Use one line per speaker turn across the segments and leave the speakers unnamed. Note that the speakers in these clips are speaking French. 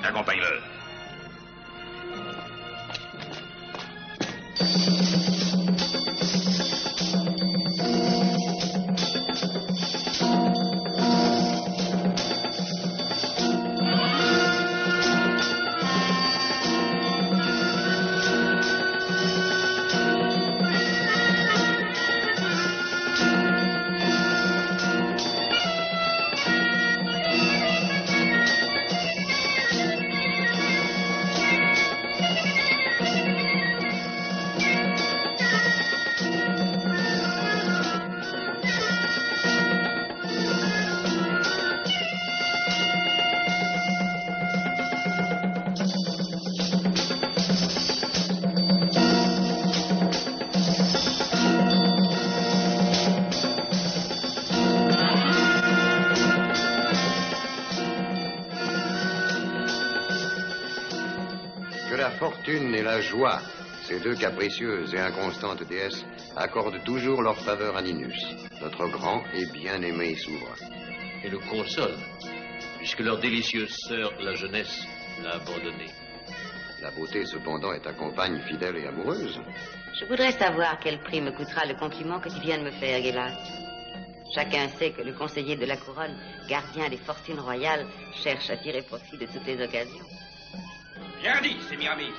Accompagne-le.
Fortune et la joie, ces deux capricieuses et inconstantes déesses, accordent toujours leur faveur à Ninus, notre grand et bien-aimé souverain.
Et le console, puisque leur délicieuse sœur, la jeunesse, l'a abandonné.
La beauté, cependant, est ta compagne fidèle et amoureuse.
Je voudrais savoir quel prix me coûtera le compliment que tu viens de me faire, Gélas. Chacun sait que le conseiller de la couronne, gardien des fortunes royales, cherche à tirer profit de toutes les occasions.
Bien dit, Sémiramis.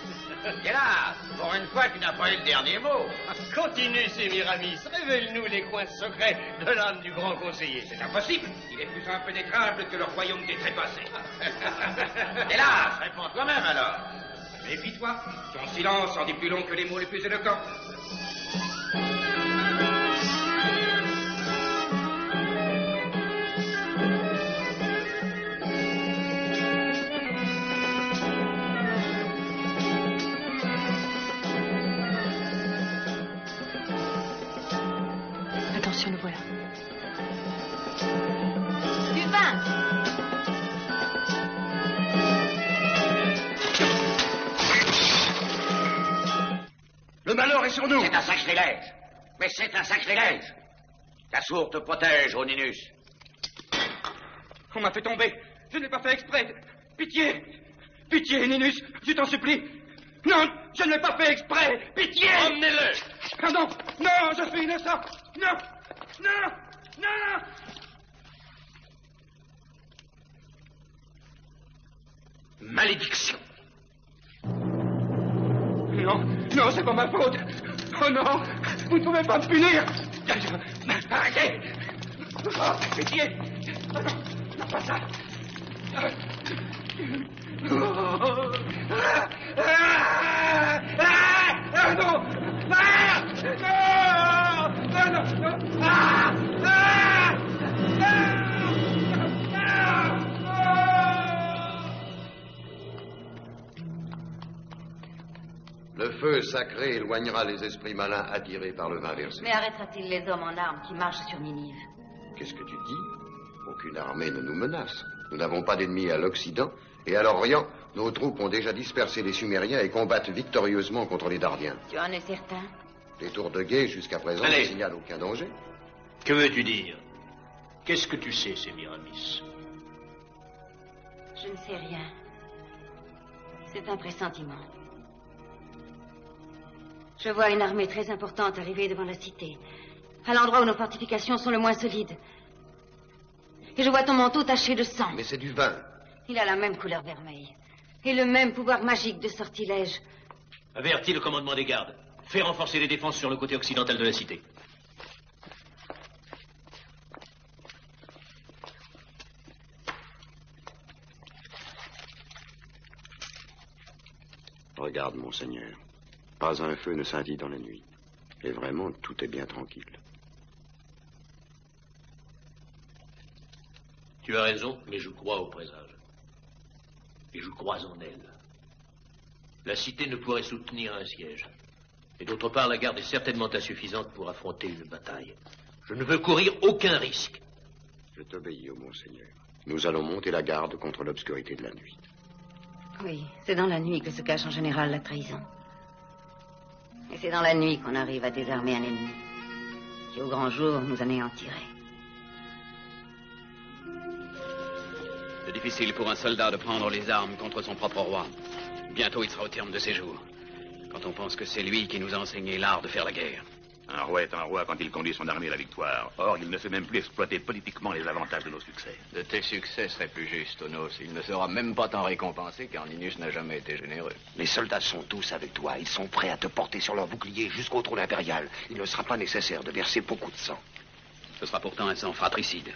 Hélas, pour une fois, tu n'as pas eu le dernier mot.
Continue, Sémiramis. Révèle-nous les coins secrets de l'âme du grand conseiller.
C'est impossible. Il est plus impénétrable que le royaume des trépassés. Hélas, réponds toi-même alors. Méfie-toi. Ton silence en dit plus long que les mots les plus éloquents.
Attention, le voilà.
Du vin!
Le malheur est sur nous! C'est un sacrilège! Mais c'est un sacrilège! Ta sourde te protège, Oninus.
On m'a fait tomber. Je n'ai pas fait exprès. Pitié! Pitié, Ninus, je t'en supplie. Non, je ne l'ai pas fait exprès. Pitié!
Emmenez-le!
Ah non, non, je suis innocent. Non, non, non!
Malédiction!
Non, non, c'est pas ma faute. Oh non, vous ne pouvez pas me punir.
Arrêtez!
Oh, pitié! Oh non, non, pas ça. Non!
Le feu sacré éloignera les esprits malins attirés par le vin versé.
Mais arrêtera-t-il les hommes en armes qui marchent sur Ninive?
Qu'est-ce que tu dis? Aucune armée ne nous menace. Nous n'avons pas d'ennemis à l'Occident, et à l'Orient, nos troupes ont déjà dispersé les Sumériens et combattent victorieusement contre les Dardiens.
Tu en es certain?
Les tours de guet, jusqu'à présent, ne signalent aucun danger.
Que veux-tu dire? Qu'est-ce que tu sais, Sémiramis?
Je ne sais rien. C'est un pressentiment. Je vois une armée très importante arriver devant la cité, à l'endroit où nos fortifications sont le moins solides. Et je vois ton manteau taché de sang.
Mais c'est du vin.
Il a la même couleur vermeille. Et le même pouvoir magique de sortilège.
Avertis le commandement des gardes. Fais renforcer les défenses sur le côté occidental de la cité.
Regarde, monseigneur. Pas un feu ne scintille dans la nuit. Et vraiment, tout est bien tranquille.
Tu as raison, mais je crois au présage. Et je crois en elle. La cité ne pourrait soutenir un siège. Et d'autre part, la garde est certainement insuffisante pour affronter une bataille. Je ne veux courir aucun risque.
Je t'obéis, ô monseigneur. Nous allons monter la garde contre l'obscurité de la nuit.
Oui, c'est dans la nuit que se cache en général la trahison. Et c'est dans la nuit qu'on arrive à désarmer un ennemi qui, au grand jour, nous anéantirait.
C'est difficile pour un soldat de prendre les armes contre son propre roi. Bientôt, il sera au terme de ses jours. Quand on pense que c'est lui qui nous a enseigné l'art de faire la guerre.
Un roi est un roi quand il conduit son armée à la victoire. Or, il ne sait même plus exploiter politiquement les avantages de nos succès.
De tes succès serait plus juste, Onos. Il ne sera même pas tant récompensé car Ninus n'a jamais été généreux.
Les soldats sont tous avec toi. Ils sont prêts à te porter sur leur bouclier jusqu'au trône impérial. Il ne sera pas nécessaire de verser beaucoup de sang.
Ce sera pourtant un sang fratricide.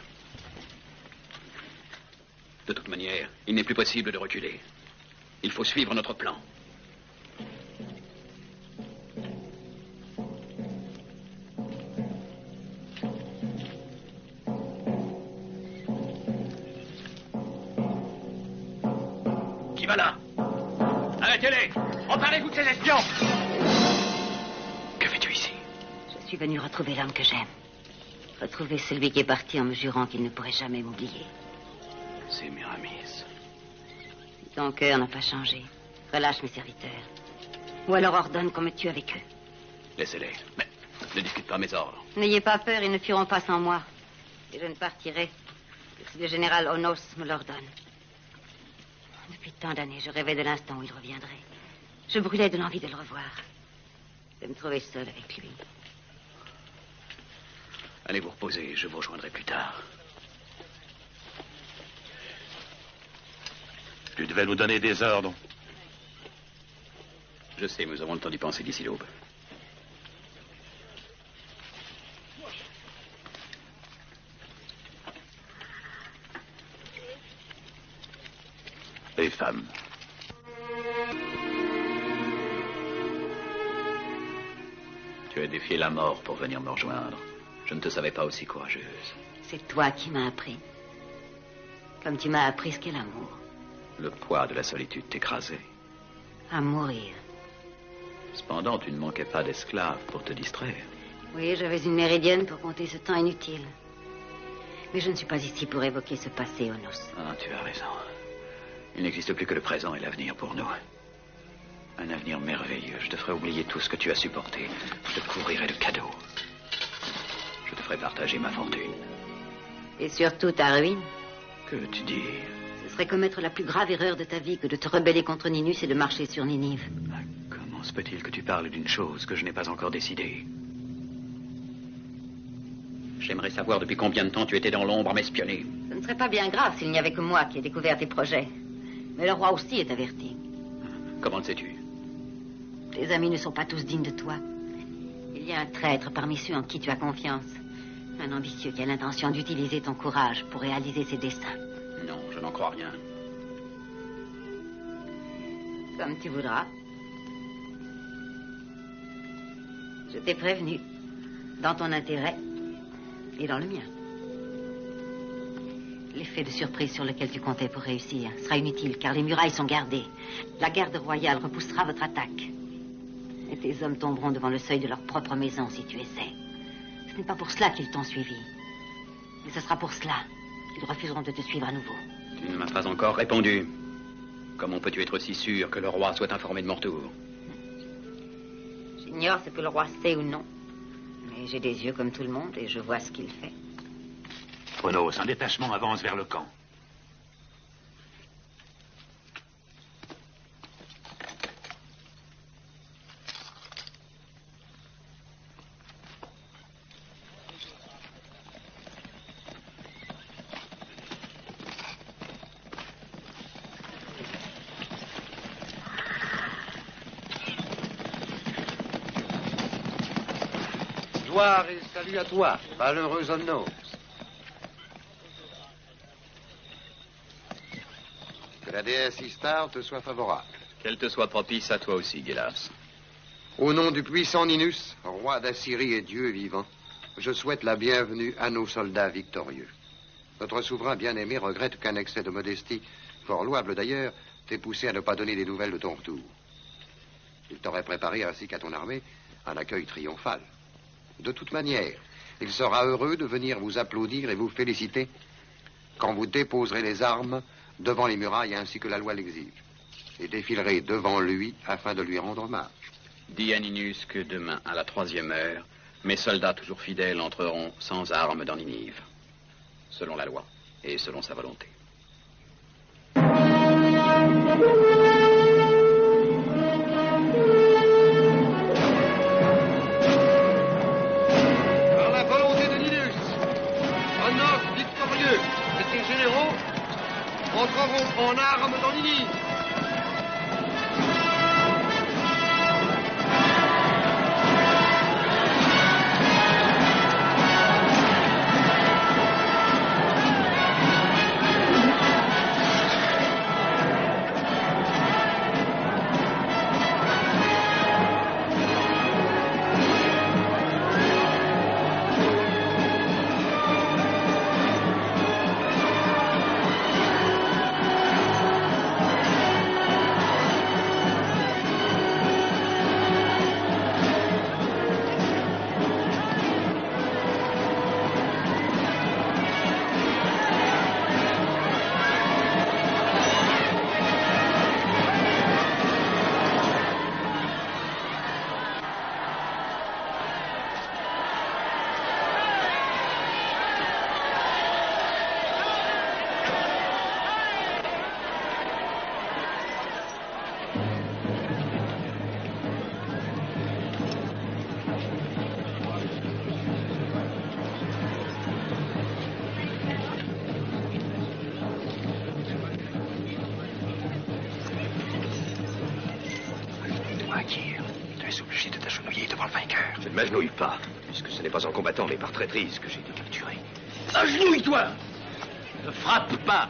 De toute manière, il n'est plus possible de reculer. Il faut suivre notre plan. Qui va là? Arrêtez-les! Emparez-vous de ces espions! Que fais-tu ici?
Je suis venu retrouver l'homme que j'aime. Retrouver celui qui est parti en me jurant qu'il ne pourrait jamais m'oublier.
C'est Miramis.
Ton cœur n'a pas changé. Relâche mes serviteurs. Ou alors ordonne qu'on me tue avec eux.
Laissez-les. Mais ne discute pas mes ordres.
N'ayez pas peur, ils ne fuiront pas sans moi. Et je ne partirai que si le général Onos me l'ordonne. Depuis tant d'années, je rêvais de l'instant où il reviendrait. Je brûlais de l'envie de le revoir. De me trouver seul avec lui.
Allez vous reposer, je vous rejoindrai plus tard.
Tu devais nous donner des ordres.
Je sais, nous avons le temps d'y penser d'ici l'aube.
Les femmes.
Tu as défié la mort pour venir me rejoindre. Je ne te savais pas aussi courageuse.
C'est toi qui m'as appris. Comme tu m'as appris ce qu'est l'amour.
Le poids de la solitude t'écrasait.
À mourir.
Cependant, tu ne manquais pas d'esclaves pour te distraire.
Oui, j'avais une méridienne pour compter ce temps inutile. Mais je ne suis pas ici pour évoquer ce passé, Onos.
Ah, tu as raison. Il n'existe plus que le présent et l'avenir pour nous. Un avenir merveilleux. Je te ferai oublier tout ce que tu as supporté. Je te couvrirai de cadeaux. Je te ferai partager ma fortune.
Et surtout ta ruine.
Que veux-tu dire?
Ce serait commettre la plus grave erreur de ta vie que de te rebeller contre Ninus et de marcher sur Ninive.
Comment se peut-il que tu parles d'une chose que je n'ai pas encore décidée? J'aimerais savoir depuis combien de temps tu étais dans l'ombre à m'espionner.
Ce ne serait pas bien grave s'il n'y avait que moi qui ai découvert tes projets. Mais le roi aussi est averti.
Comment le sais-tu?
Tes amis ne sont pas tous dignes de toi. Il y a un traître parmi ceux en qui tu as confiance. Un ambitieux qui a l'intention d'utiliser ton courage pour réaliser ses desseins.
Non, je n'en crois rien.
Comme tu voudras. Je t'ai prévenu. Dans ton intérêt et dans le mien. L'effet de surprise sur lequel tu comptais pour réussir sera inutile, car les murailles sont gardées. La garde royale repoussera votre attaque. Et tes hommes tomberont devant le seuil de leur propre maison si tu essaies. Ce n'est pas pour cela qu'ils t'ont suivi. Mais ce sera pour cela qu'ils refuseront de te suivre à nouveau.
Tu ne m'as pas encore répondu. Comment peux-tu être si sûr que le roi soit informé de mon retour?
J'ignore ce que le roi sait ou non. Mais j'ai des yeux comme tout le monde et je vois ce qu'il fait.
Onos, un détachement avance vers le camp.
Gloire et salut à toi, malheureux Onos. Que la déesse Istar te soit favorable.
Qu'elle te soit propice à toi aussi, Gélas.
Au nom du puissant Ninus, roi d'Assyrie et Dieu vivant, je souhaite la bienvenue à nos soldats victorieux. Notre souverain bien-aimé regrette qu'un excès de modestie, fort louable d'ailleurs, t'ait poussé à ne pas donner des nouvelles de ton retour. Il t'aurait préparé, ainsi qu'à ton armée, un accueil triomphal. De toute manière, il sera heureux de venir vous applaudir et vous féliciter quand vous déposerez les armes devant les murailles ainsi que la loi l'exige, et défilerez devant lui afin de lui rendre hommage.
Dis à Ninus que demain, à la 3e heure, mes soldats toujours fidèles entreront sans armes dans Ninive, selon la loi et selon sa volonté.
Entreront en armes dans Ninive.
Tu es obligé de t'agenouiller devant le vainqueur.
Je ne m'agenouille pas, puisque ce n'est pas en combattant, mais par traîtrise que j'ai été capturé.
Agenouille-toi! Ne frappe pas!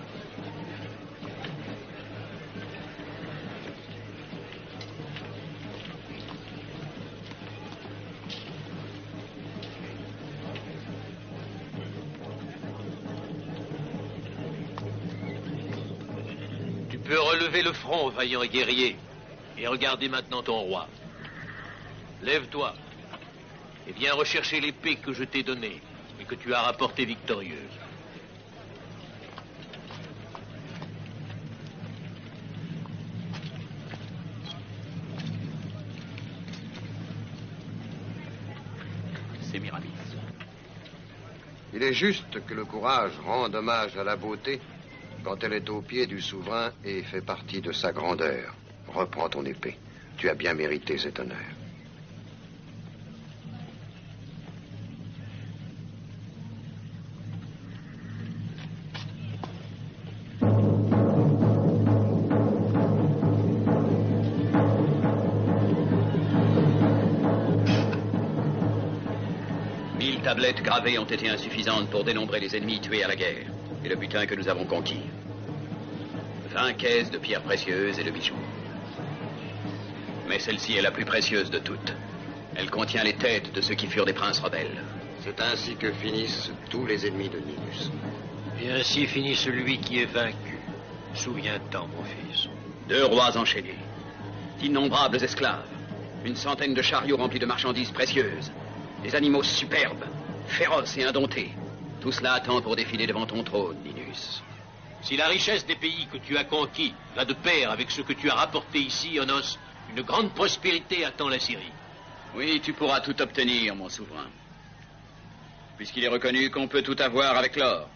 Tu peux relever le front, vaillant guerrier, et regarder maintenant ton roi. Lève-toi et viens rechercher l'épée que je t'ai donnée et que tu as rapportée victorieuse.
Sémiramis.
Il est juste que le courage rende hommage à la beauté quand elle est aux pieds du souverain et fait partie de sa grandeur. Reprends ton épée. Tu as bien mérité cet honneur.
Tablettes gravées ont été insuffisantes pour dénombrer les ennemis tués à la guerre et le butin que nous avons conquis. 20 caisses de pierres précieuses et de bijoux. Mais celle-ci est la plus précieuse de toutes. Elle contient les têtes de ceux qui furent des princes rebelles.
C'est ainsi que finissent tous les ennemis de Ninus.
Et ainsi finit celui qui est vaincu. Souviens-t'en, mon fils.
2 rois enchaînés, d'innombrables esclaves, une centaine de chariots remplis de marchandises précieuses, des animaux superbes, féroces et indomptés. Tout cela attend pour défiler devant ton trône, Ninus.
Si la richesse des pays que tu as conquis va de pair avec ce que tu as rapporté ici, Onos, une grande prospérité attend la Syrie.
Oui, tu pourras tout obtenir, mon souverain. Puisqu'il est reconnu qu'on peut tout avoir avec l'or.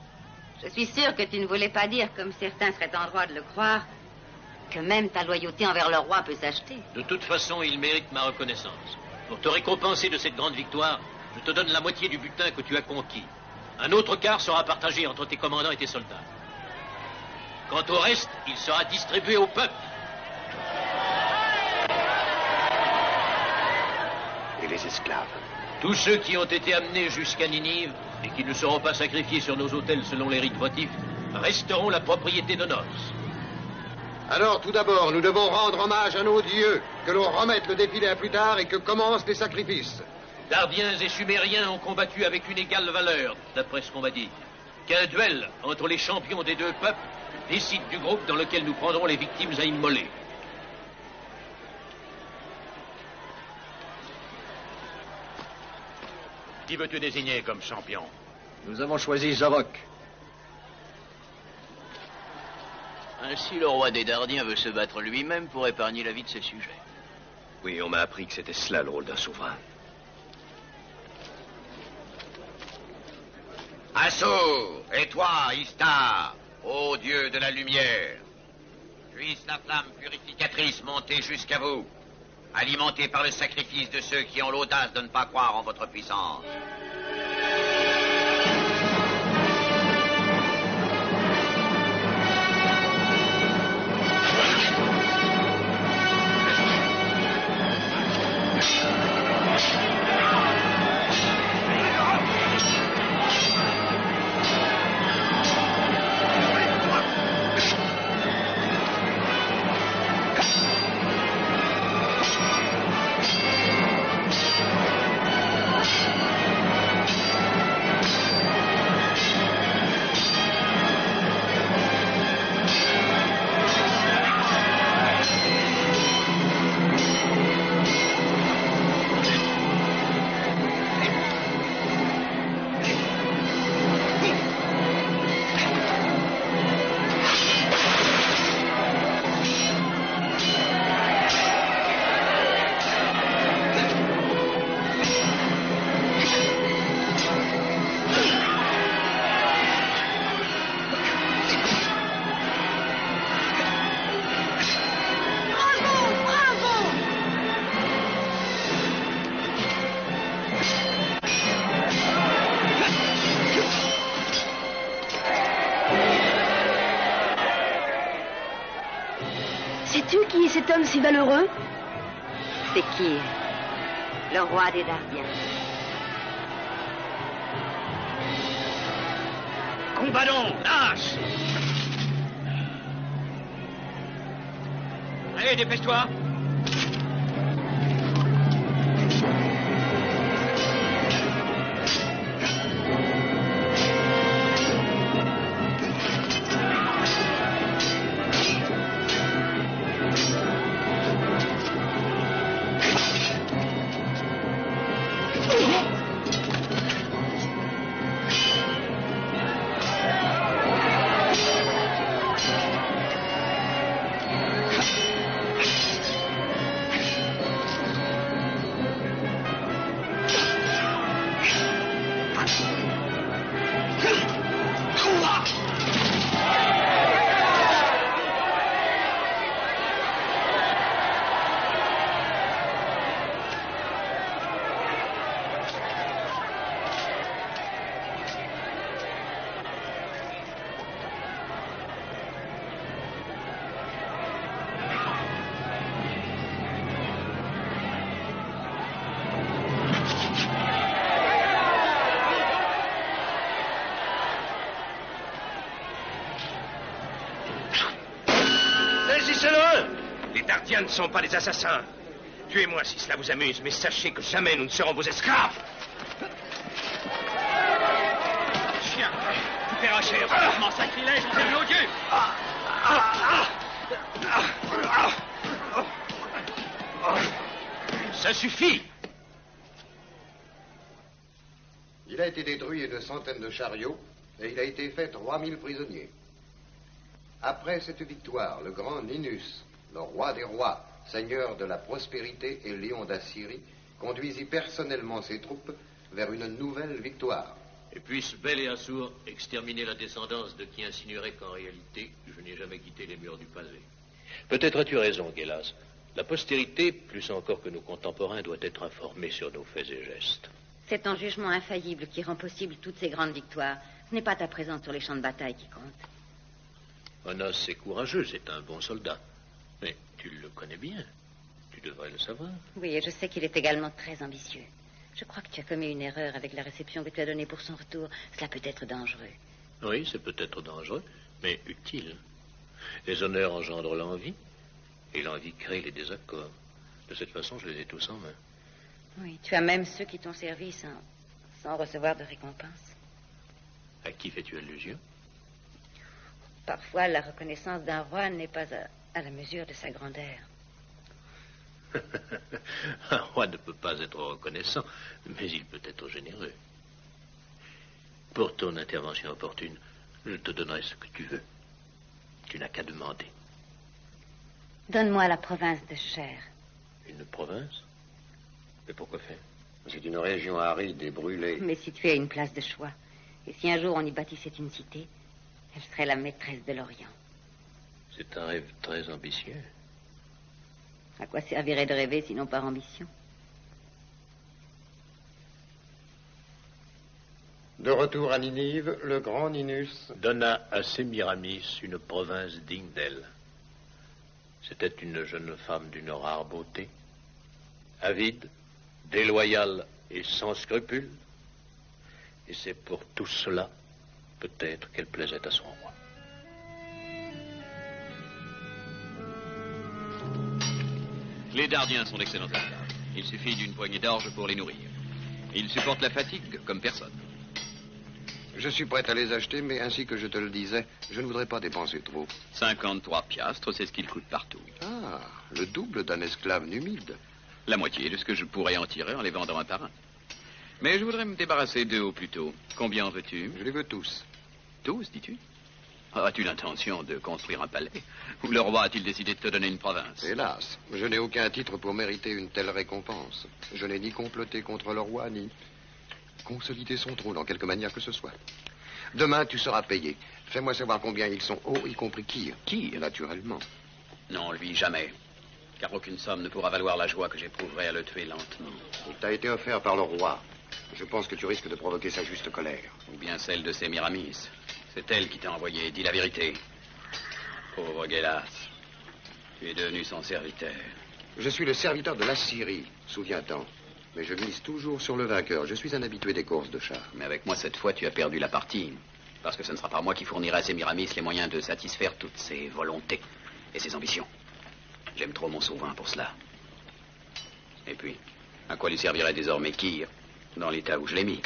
Je suis sûr que tu ne voulais pas dire, comme certains seraient en droit de le croire, que même ta loyauté envers le roi peut s'acheter.
De toute façon, il mérite ma reconnaissance. Pour te récompenser de cette grande victoire, je te donne la moitié du butin que tu as conquis. Un autre quart sera partagé entre tes commandants et tes soldats. Quant au reste, il sera distribué au peuple.
Et les esclaves?
Tous ceux qui ont été amenés jusqu'à Ninive et qui ne seront pas sacrifiés sur nos autels selon les rites votifs resteront la propriété de Nos.
Alors, tout d'abord, nous devons rendre hommage à nos dieux, que l'on remette le défilé à plus tard et que commencent les sacrifices.
Dardiens et Sumériens ont combattu avec une égale valeur, d'après ce qu'on m'a dit. Qu'un duel entre les champions des 2 peuples décide du groupe dans lequel nous prendrons les victimes à immoler.
Qui veux-tu désigner comme champion?
Nous avons choisi Zarok.
Ainsi, le roi des Dardiens veut se battre lui-même pour épargner la vie de ses sujets.
Oui, on m'a appris que c'était cela le rôle d'un souverain.
Assur, et toi, Istar, ô dieu de la lumière,
Puisse la flamme purificatrice monter jusqu'à vous, alimentée par le sacrifice de ceux qui ont l'audace de ne pas croire en votre puissance.
Sais-tu qui est cet homme si valeureux?
C'est qui? Le roi des Dardiens.
Combat donc, lâche! Allez, dépêche-toi!
Les Dardiens ne sont pas des assassins. Tuez-moi si cela vous amuse, mais sachez que jamais nous ne serons vos esclaves. Chien, tu paieras cher. Franchement, sacrilège, on s'est odieux. Ça suffit.
Il a été détruit une centaine de chariots et il a été fait 3000 prisonniers. Après cette victoire, le grand Ninus, le roi des rois, seigneur de la prospérité et lion d'Assyrie, conduisit personnellement ses troupes vers une nouvelle victoire.
Et puisse Bel et Assour exterminer la descendance de qui insinuerait qu'en réalité, je n'ai jamais quitté les murs du passé. Peut-être as-tu raison, Gélas. La postérité, plus encore que nos contemporains, doit être informée sur nos faits et gestes.
C'est ton jugement infaillible qui rend possible toutes ces grandes victoires. Ce n'est pas ta présence sur les champs de bataille qui compte.
Onos est courageux, c'est un bon soldat. Mais tu le connais bien. Tu devrais le savoir.
Oui, et je sais qu'il est également très ambitieux. Je crois que tu as commis une erreur avec la réception que tu as donnée pour son retour. Cela peut être dangereux.
Oui, c'est peut-être dangereux, mais utile. Les honneurs engendrent l'envie, et l'envie crée les désaccords. De cette façon, je les ai tous en main.
Oui, tu as même ceux qui t'ont servi sans recevoir de récompense.
À qui fais-tu allusion?
Parfois, la reconnaissance d'un roi n'est pas à la mesure de sa grandeur.
Un roi ne peut pas être reconnaissant, mais il peut être généreux. Pour ton intervention opportune, je te donnerai ce que tu veux. Tu n'as qu'à demander.
Donne-moi la province de Cher.
Une province? Mais pourquoi faire?
C'est une région aride et brûlée.
Mais située à une place de choix. Et si un jour on y bâtissait une cité, elle serait la maîtresse de l'Orient.
C'est un rêve très ambitieux.
À quoi servirait de rêver sinon par ambition?
De retour à Ninive, le grand Ninus
donna à Sémiramis une province digne d'elle. C'était une jeune femme d'une rare beauté, avide, déloyale et sans scrupules. Et c'est pour tout cela, peut-être, qu'elle plaisait à son roi.
Les Dardiens sont d'excellents esclaves. Il suffit d'une poignée d'orge pour les nourrir. Ils supportent la fatigue comme personne.
Je suis prêt à les acheter, mais ainsi que je te le disais, je ne voudrais pas dépenser trop.
53 piastres, c'est ce qu'ils coûtent partout.
Ah, le double d'un esclave numide.
La moitié de ce que je pourrais en tirer en les vendant un par un. Mais je voudrais me débarrasser d'eux au plus tôt. Combien en veux-tu?
Je les veux tous.
Tous, dis-tu? As-tu l'intention de construire un palais? Ou le roi a-t-il décidé de te donner une province?
Hélas, je n'ai aucun titre pour mériter une telle récompense. Je n'ai ni comploté contre le roi, ni consolider son trône en quelque manière que ce soit. Demain, tu seras payé. Fais-moi savoir combien ils sont hauts, y compris Kyr.
Kyr?
Naturellement.
Non, lui, jamais. Car aucune somme ne pourra valoir la joie que j'éprouverai à le tuer lentement.
Il t'a été offert par le roi. Je pense que tu risques de provoquer sa juste colère.
Ou bien celle de Sémiramis. C'est elle qui t'a envoyé. Dis la vérité. Pauvre Gélas. Tu es devenu son serviteur.
Je suis le serviteur de l'Assyrie, souviens-t'en. Mais je mise toujours sur le vainqueur. Je suis un habitué des courses de chars.
Mais avec moi, cette fois, tu as perdu la partie. Parce que ce ne sera pas moi qui fournirai à Sémiramis les moyens de satisfaire toutes ses volontés et ses ambitions. J'aime trop mon souverain pour cela. Et puis, à quoi lui servirait désormais Kyr, dans l'état où je l'ai mis?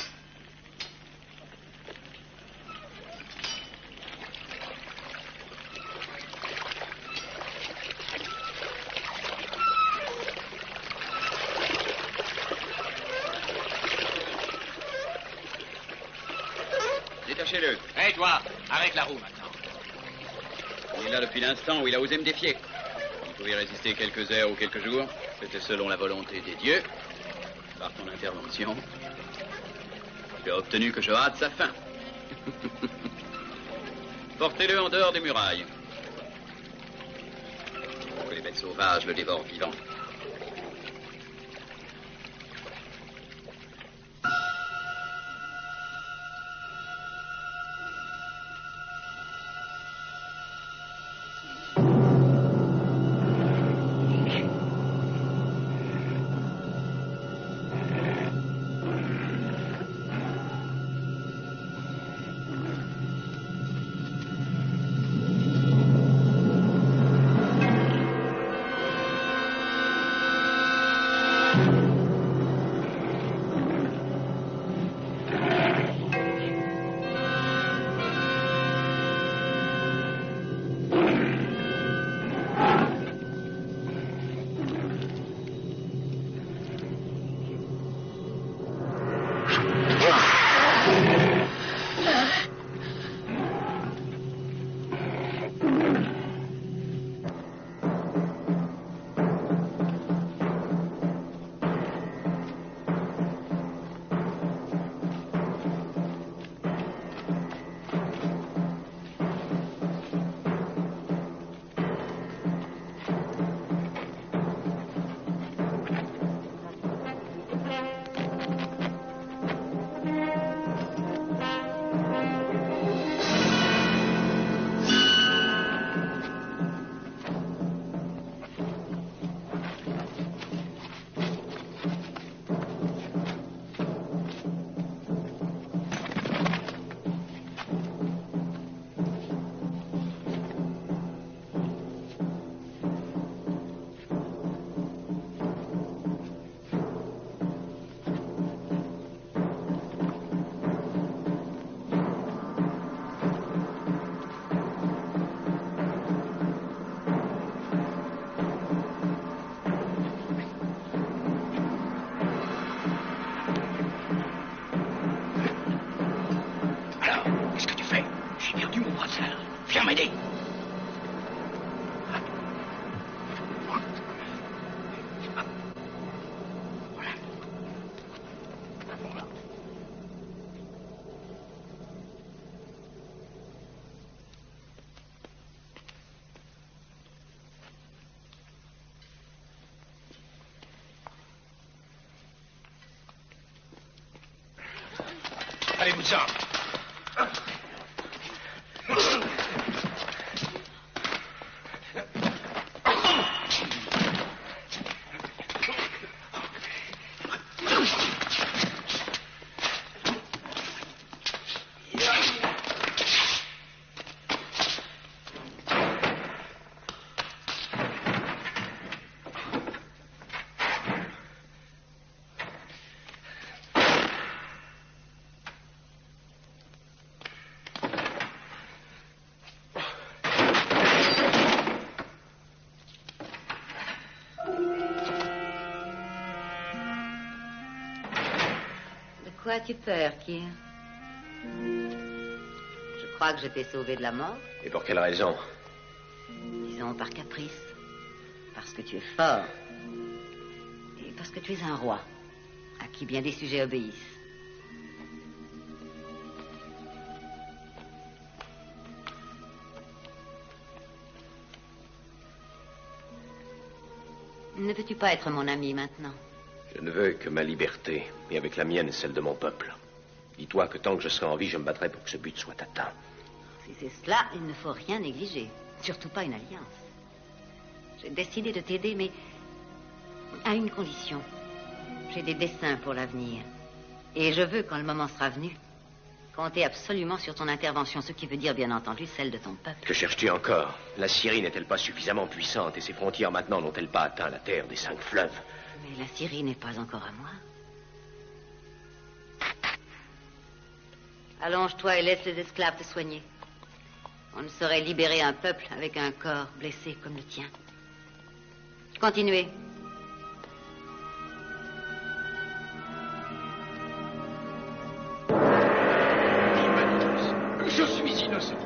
Détachez-le. Hé, toi, arrête la roue maintenant.
Il est là depuis l'instant où il a osé me défier. Il pouvait résister quelques heures ou quelques jours. C'était selon la volonté des dieux. Par ton intervention, tu as obtenu que je hâte sa fin. Portez-le en dehors des murailles. Pour que les bêtes sauvages le dévorent vivant.
Servez-vous-en.
De quoi as-tu peur, Kir? Je crois que je t'ai sauvé de la mort.
Et pour quelle raison?
Disons par caprice. Parce que tu es fort. Et parce que tu es un roi, à qui bien des sujets obéissent. Ne veux-tu pas être mon ami maintenant?
Je ne veux que ma liberté, et avec la mienne, celle de mon peuple. Dis-toi que tant que je serai en vie, je me battrai pour que ce but soit atteint.
Si c'est cela, il ne faut rien négliger. Surtout pas une alliance. J'ai décidé de t'aider, mais à une condition. J'ai des desseins pour l'avenir. Et je veux, quand le moment sera venu, compter absolument sur ton intervention, ce qui veut dire, bien entendu, celle de ton peuple.
Que cherches-tu encore? La Syrie n'est-elle pas suffisamment puissante et ses frontières maintenant n'ont-elles pas atteint la terre des 5 fleuves?
Mais la Syrie n'est pas encore à moi. Allonge-toi et laisse les esclaves te soigner. On ne saurait libérer un peuple avec un corps blessé comme le tien. Continuez.
Je suis innocent.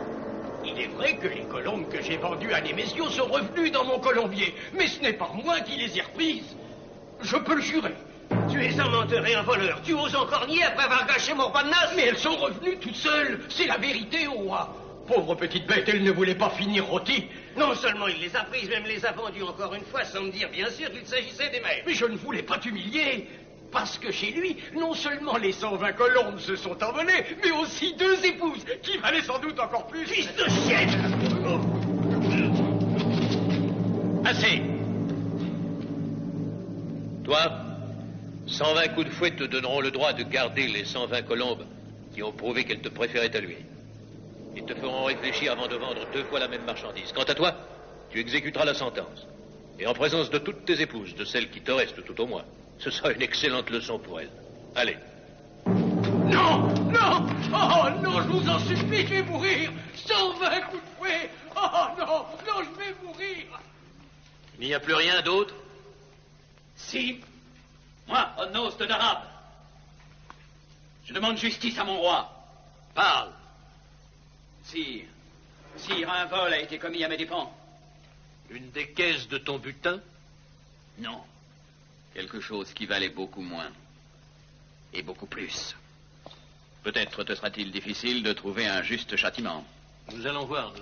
Il est vrai que les colombes que j'ai vendues à Némésio sont revenues dans mon colombier, mais ce n'est pas moi qui les ai reprises. Je peux le jurer.
Tu es un menteur et un voleur. Tu oses encore nier après avoir gâché mon repas de noces?
Mais elles sont revenues toutes seules. C'est la vérité, au roi. Pauvre petite bête, elle ne voulait pas finir rôtie.
Non seulement il les a prises, même les a vendues encore une fois, sans me dire bien sûr qu'il s'agissait des mères.
Mais je ne voulais pas t'humilier. Parce que chez lui, non seulement les 120 colombes se sont envolées, mais aussi 2 épouses, qui valaient sans doute encore plus.
Fils de chienne!
Assez. Toi, 120 coups de fouet te donneront le droit de garder les 120 colombes qui ont prouvé qu'elles te préféraient à lui. Ils te feront réfléchir avant de vendre 2 fois la même marchandise. Quant à toi, tu exécuteras la sentence. Et en présence de toutes tes épouses, de celles qui te restent tout au moins, ce sera une excellente leçon pour elles. Allez.
Non! Non! Oh non, je vous en supplie, je vais mourir! 120 coups de fouet! Oh non! Non, je vais mourir!
Il n'y a plus rien d'autre?
Si. Moi, Onos de Darab. Je demande justice à mon roi.
Parle.
Sire, un vol a été commis à mes dépens.
Une des caisses de ton butin?
Non.
Quelque chose qui valait beaucoup moins. Et beaucoup plus. Peut-être te sera-t-il difficile de trouver un juste châtiment.
Nous allons voir.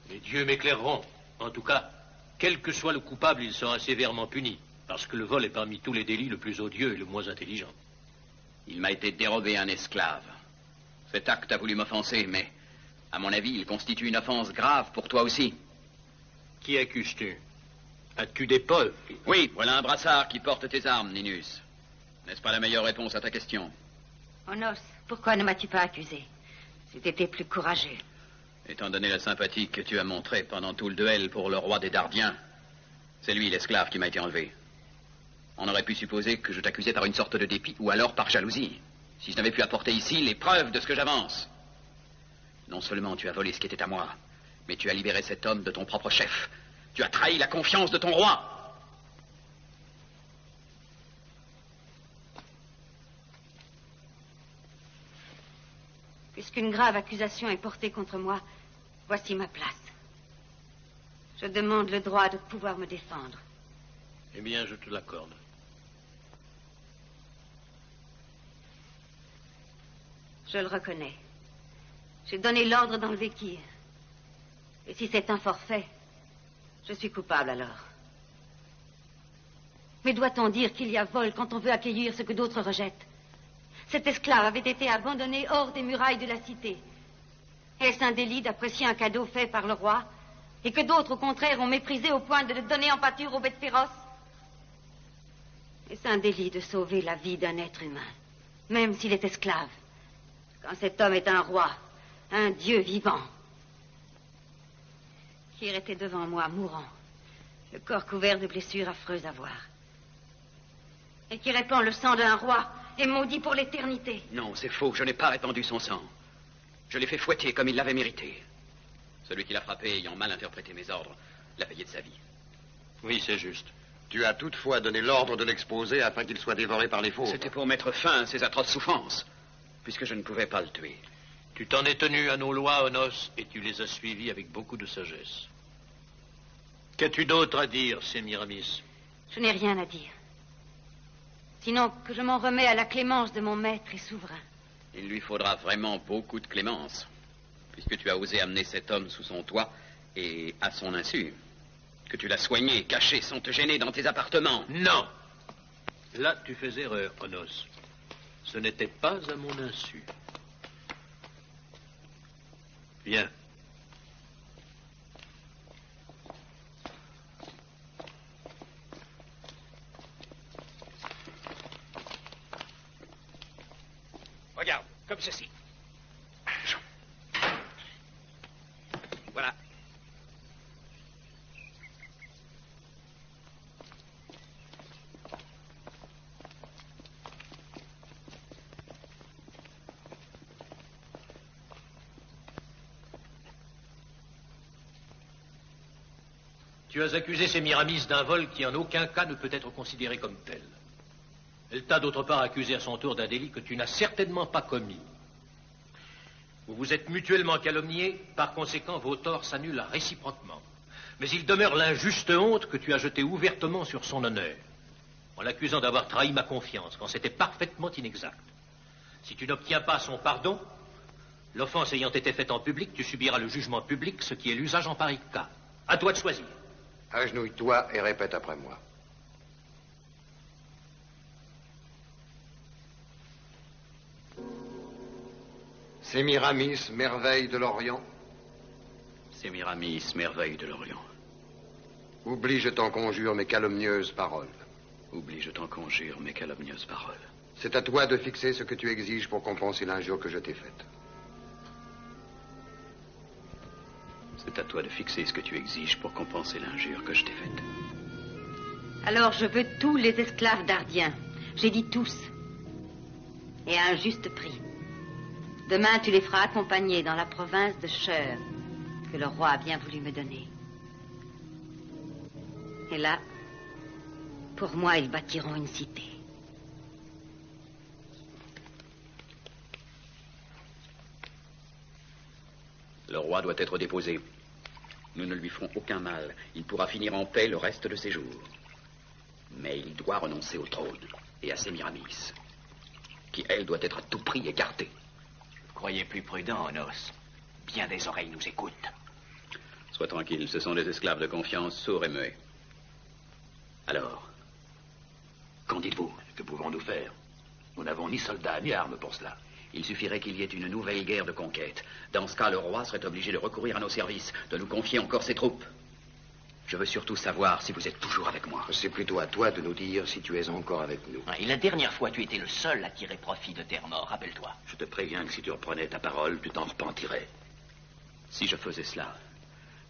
Les dieux m'éclaireront. En tout cas, quel que soit le coupable, il sera sévèrement puni. Parce que le vol est parmi tous les délits le plus odieux et le moins intelligent.
Il m'a été dérobé un esclave. Cet acte a voulu m'offenser, mais, à mon avis, il constitue une offense grave pour toi aussi.
Qui accuses-tu? As-tu des preuves?
Oui, voilà un brassard qui porte tes armes, Ninus. N'est-ce pas la meilleure réponse à ta question?
Onos, pourquoi ne m'as-tu pas accusé? Si t'étais plus courageux.
Étant donné la sympathie que tu as montrée pendant tout le duel pour le roi des Dardiens, c'est lui l'esclave qui m'a été enlevé. On aurait pu supposer que je t'accusais par une sorte de dépit ou alors par jalousie, si je n'avais pu apporter ici les preuves de ce que j'avance. Non seulement tu as volé ce qui était à moi, mais tu as libéré cet homme de ton propre chef. Tu as trahi la confiance de ton roi.
Puisqu'une grave accusation est portée contre moi, voici ma place. Je demande le droit de pouvoir me défendre.
Eh bien, je te l'accorde.
Je le reconnais. J'ai donné l'ordre d'enlever Kir. Et si c'est un forfait, je suis coupable alors. Mais doit-on dire qu'il y a vol quand on veut accueillir ce que d'autres rejettent? cet esclave avait été abandonné hors des murailles de la cité. Est-ce un délit d'apprécier un cadeau fait par le roi et que d'autres, au contraire, ont méprisé au point de le donner en pâture aux bêtes féroces? Est-ce un délit de sauver la vie d'un être humain, même s'il est esclave, quand cet homme est un roi, un dieu vivant? Hier était devant moi, mourant, le corps couvert de blessures affreuses à voir, et qui répand le sang d'un roi et maudit pour l'éternité.
Non, c'est faux, je n'ai pas répandu son sang. Je l'ai fait fouetter comme il l'avait mérité. Celui qui l'a frappé, ayant mal interprété mes ordres, l'a payé de sa vie.
Oui, c'est juste.
Tu as toutefois donné l'ordre de l'exposer afin qu'il soit dévoré par les fauves.
C'était pour mettre fin à ses atroces souffrances, puisque je ne pouvais pas le tuer.
Tu t'en es tenu à nos lois, Onos, et tu les as suivies avec beaucoup de sagesse. Qu'as-tu d'autre à dire, Sémiramis?
Je n'ai rien à dire. Sinon que je m'en remets à la clémence de mon maître et souverain.
Il lui faudra vraiment beaucoup de clémence, puisque tu as osé amener cet homme sous son toit et à son insu. Que tu l'as soigné, caché, sans te gêner dans tes appartements.
Non! Là, tu fais erreur, Onos. Ce n'était pas à mon insu. Viens.
Regarde, comme ceci. Voilà.
Tu as accusé Sémiramis d'un vol qui en aucun cas ne peut être considéré comme tel. Elle t'a d'autre part accusé à son tour d'un délit que tu n'as certainement pas commis. Vous vous êtes mutuellement calomniés, par conséquent vos torts s'annulent réciproquement. Mais il demeure l'injuste honte que tu as jetée ouvertement sur son honneur, en l'accusant d'avoir trahi ma confiance, quand c'était parfaitement inexact. Si tu n'obtiens pas son pardon, l'offense ayant été faite en public, tu subiras le jugement public, ce qui est l'usage en pareil cas. À toi de choisir.
Agenouille-toi et répète après moi. Sémiramis, merveille de l'Orient.
Sémiramis, merveille de l'Orient.
Oublie, je t'en conjure, mes calomnieuses paroles.
Oublie, je t'en conjure, mes calomnieuses paroles.
C'est à toi de fixer ce que tu exiges pour compenser l'injure que je t'ai faite.
C'est à toi de fixer ce que tu exiges pour compenser l'injure que je t'ai faite.
Alors je veux tous les esclaves d'Ardien. J'ai dit tous. Et à un juste prix. Demain, tu les feras accompagner dans la province de Cheur, que le roi a bien voulu me donner. Et là, pour moi, ils bâtiront une cité.
Le roi doit être déposé. Nous ne lui ferons aucun mal. Il pourra finir en paix le reste de ses jours. Mais il doit renoncer au trône et à Sémiramis, qui, elle, doit être à tout prix écartée.
Croyez plus prudent, Onos. Bien des oreilles nous écoutent.
Sois tranquille, ce sont des esclaves de confiance, sourds et muets. Alors, qu'en dites-vous?
Que pouvons-nous faire? Nous n'avons ni soldats ni armes pour cela.
Il suffirait qu'il y ait une nouvelle guerre de conquête. Dans ce cas, le roi serait obligé de recourir à nos services, de nous confier encore ses troupes. Je veux surtout savoir si vous êtes toujours avec moi.
C'est plutôt à toi de nous dire si tu es encore avec nous.
Et la dernière fois, tu étais le seul à tirer profit de terre mort, rappelle-toi.
Je te préviens que si tu reprenais ta parole, tu t'en repentirais.
Si je faisais cela,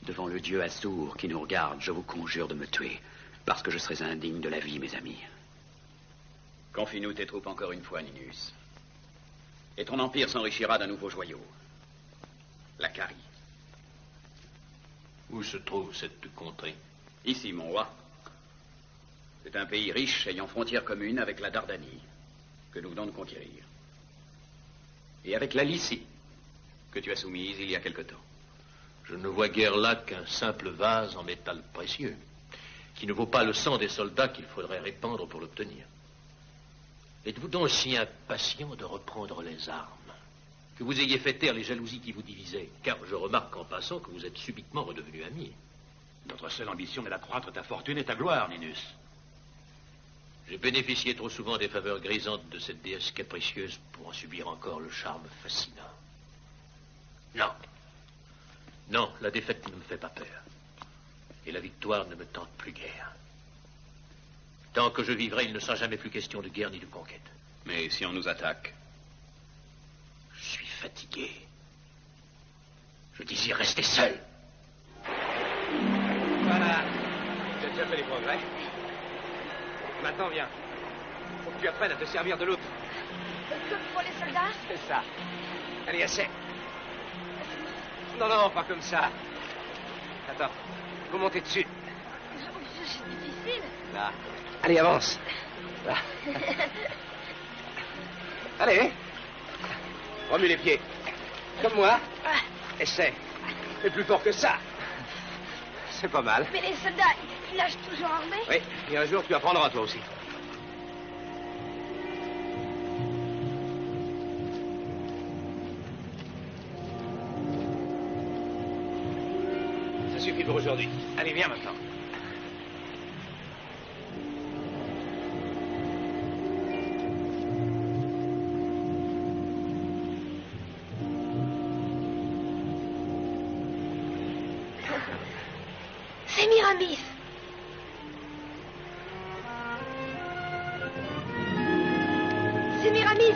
devant le dieu Assour qui nous regarde, je vous conjure de me tuer, parce que je serais indigne de la vie, mes amis. Confie-nous tes troupes encore une fois, Ninus. Et ton empire s'enrichira d'un nouveau joyau. La Carie.
Où se trouve cette contrée?
Ici, mon roi. C'est un pays riche ayant frontière commune avec la Dardanie, que nous venons de conquérir. Et avec la Lycie, que tu as soumise il y a quelque temps.
Je ne vois guère là qu'un simple vase en métal précieux, qui ne vaut pas le sang des soldats qu'il faudrait répandre pour l'obtenir. Êtes-vous donc si impatient de reprendre les armes, que vous ayez fait taire les jalousies qui vous divisaient? Car je remarque en passant que vous êtes subitement redevenus amis.
Notre seule ambition est d'accroître ta fortune et ta gloire, Ninus.
J'ai bénéficié trop souvent des faveurs grisantes de cette déesse capricieuse pour en subir encore le charme fascinant. Non. Non, la défaite ne me fait pas peur. Et la victoire ne me tente plus guère. Tant que je vivrai, il ne sera jamais plus question de guerre ni de conquête.
Mais si on nous attaque?
Je suis fatigué. Je désire rester seul.
Voilà. Tu as déjà fait des progrès. Maintenant, viens. Faut que tu apprennes à te servir de l'autre.
Comme pour les soldats?
C'est ça. Allez, assez. Non, non, pas comme ça. Attends. Faut monter dessus.
C'est difficile.
Là. Allez, avance. Là. Allez. Remue les pieds. Comme moi. Essaie. Mais plus fort que ça. C'est pas mal.
Mais les soldats, ils nagent toujours armés?
Oui, et un jour tu apprendras toi aussi. Ça suffit pour aujourd'hui. Allez, viens maintenant.
Sémiramis. Sémiramis.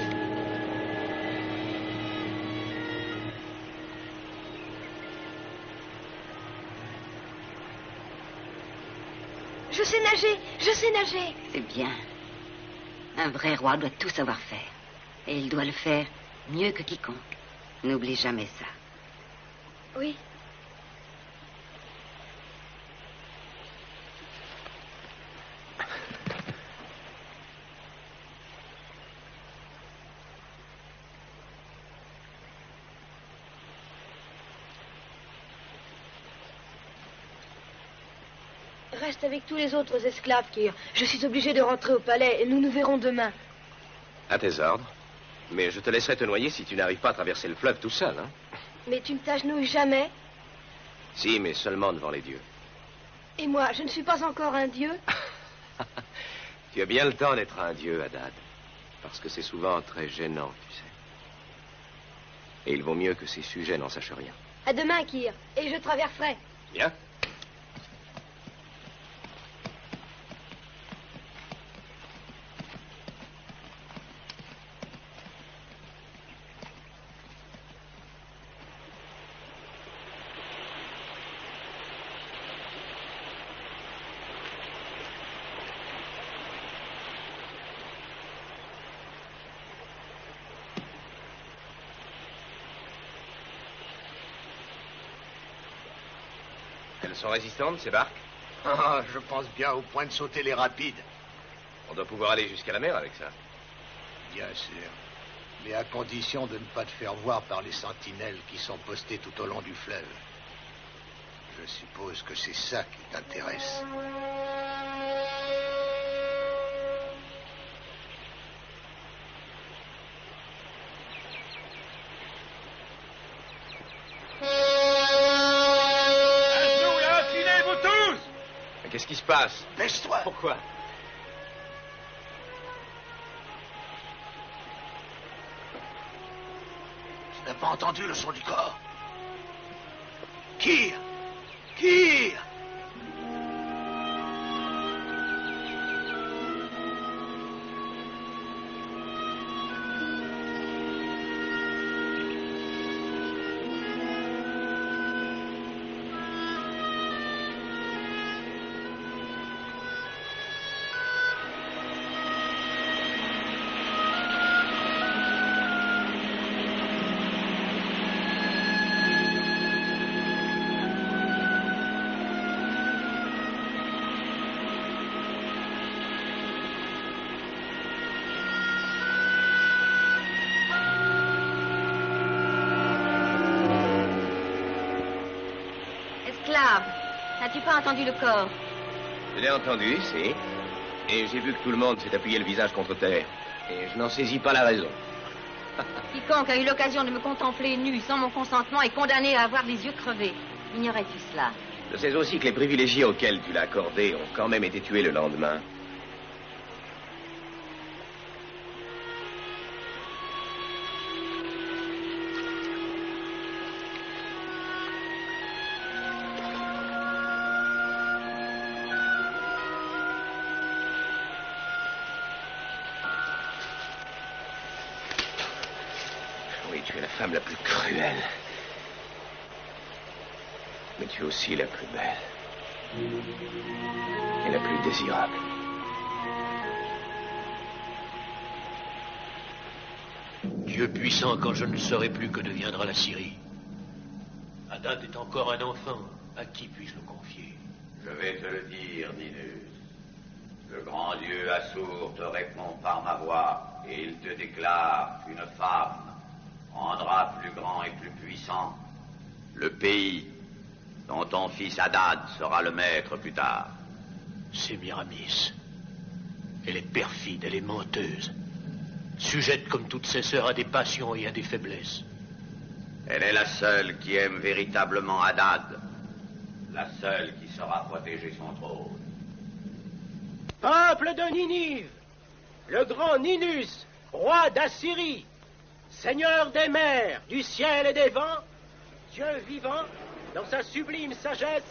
Je sais nager, je sais nager.
C'est bien. Un vrai roi doit tout savoir faire. Et il doit le faire mieux que quiconque. N'oublie jamais ça.
Oui. Reste avec tous les autres esclaves, Kyr. Je suis obligé de rentrer au palais et nous nous verrons demain.
À tes ordres. Mais je te laisserai te noyer si tu n'arrives pas à traverser le fleuve tout seul, hein.
Mais tu ne t'agenouilles jamais?
Si, mais seulement devant les dieux.
Et moi, je ne suis pas encore un dieu?
Tu as bien le temps d'être un dieu, Haddad. Parce que c'est souvent très gênant, tu sais. Et il vaut mieux que ces sujets n'en sachent rien.
À demain, Kyr. Et je traverserai.
Bien. Elles sont résistantes, ces barques?
Ah, je pense bien au point de sauter les rapides.
On doit pouvoir aller jusqu'à la mer avec ça.
Bien sûr. Mais à condition de ne pas te faire voir par les sentinelles qui sont postées tout au long du fleuve. Je suppose que c'est ça qui t'intéresse.
Qu'est-ce qui se passe?
Baisse-toi!
Pourquoi?
Tu n'as pas entendu le son du corps? Kyr! Kyr!
N'as-tu pas entendu le corps?
Je l'ai entendu, si. Et j'ai vu que tout le monde s'est appuyé le visage contre terre. Et je n'en saisis pas la raison.
Quiconque a eu l'occasion de me contempler nu sans mon consentement est condamné à avoir les yeux crevés. Ignorais-tu cela?
Je sais aussi que les privilégiés auxquels tu l'as accordé ont quand même été tués le lendemain. Oui, tu es la femme la plus cruelle. Mais tu es aussi la plus belle. Et la plus désirable.
Dieu puissant, quand je ne saurai plus que deviendra la Syrie. Hadad est encore un enfant. À qui puis-je le confier?
Je vais te le dire, Ninus. Le grand dieu Assur te répond par ma voix, et il te déclare qu'une femme rendra plus grand et plus puissant le pays dont ton fils Hadad sera le maître plus tard.
Sémiramis. Elle est perfide, elle est menteuse. Sujette comme toutes ses sœurs à des passions et à des faiblesses.
Elle est la seule qui aime véritablement Hadad. La seule qui saura protéger son trône.
Peuple de Ninive, le grand Ninus, roi d'Assyrie, seigneur des mers, du ciel et des vents, Dieu vivant, dans sa sublime sagesse,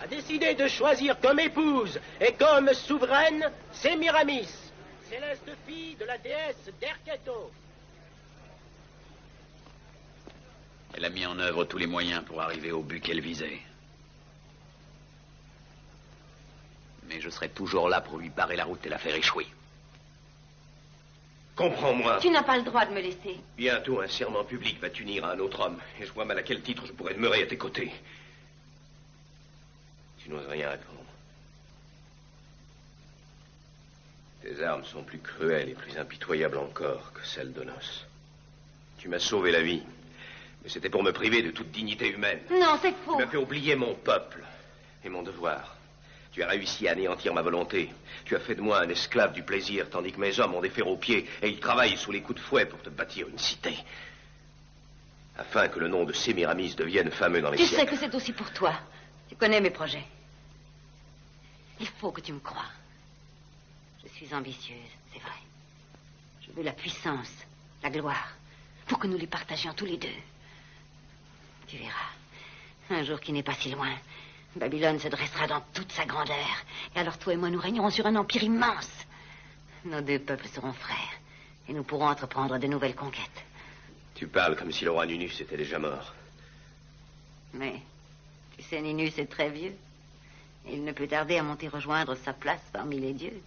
a décidé de choisir comme épouse et comme souveraine Sémiramis, céleste fille de la déesse Derketo.
Elle a mis en œuvre tous les moyens pour arriver au but qu'elle visait. Mais je serai toujours là pour lui barrer la route et la faire échouer.
Comprends-moi.
Tu n'as pas le droit de me laisser.
Bientôt, un serment public va t'unir à un autre homme. Et je vois mal à quel titre je pourrais demeurer à tes côtés. Tu n'oses rien répondre. Tes armes sont plus cruelles et plus impitoyables encore que celles d'Onos. Tu m'as sauvé la vie. Mais c'était pour me priver de toute dignité humaine.
Non, c'est faux.
Tu m'as fait oublier mon peuple et mon devoir. Tu as réussi à anéantir ma volonté. Tu as fait de moi un esclave du plaisir, tandis que mes hommes ont des fers aux pieds et ils travaillent sous les coups de fouet pour te bâtir une cité. Afin que le nom de Sémiramis devienne fameux dans les siècles.
Tu sais que c'est aussi pour toi. Tu connais mes projets. Il faut que tu me croies. Je suis ambitieuse, c'est vrai. Je veux la puissance, la gloire, pour que nous les partagions tous les deux. Tu verras. Un jour qui n'est pas si loin, Babylone se dressera dans toute sa grandeur. Et alors toi et moi, nous régnerons sur un empire immense. Nos deux peuples seront frères. Et nous pourrons entreprendre de nouvelles conquêtes.
Tu parles comme si le roi Ninus était déjà mort.
Mais, tu sais, Ninus est très vieux. Et il ne peut tarder à monter rejoindre sa place parmi les dieux.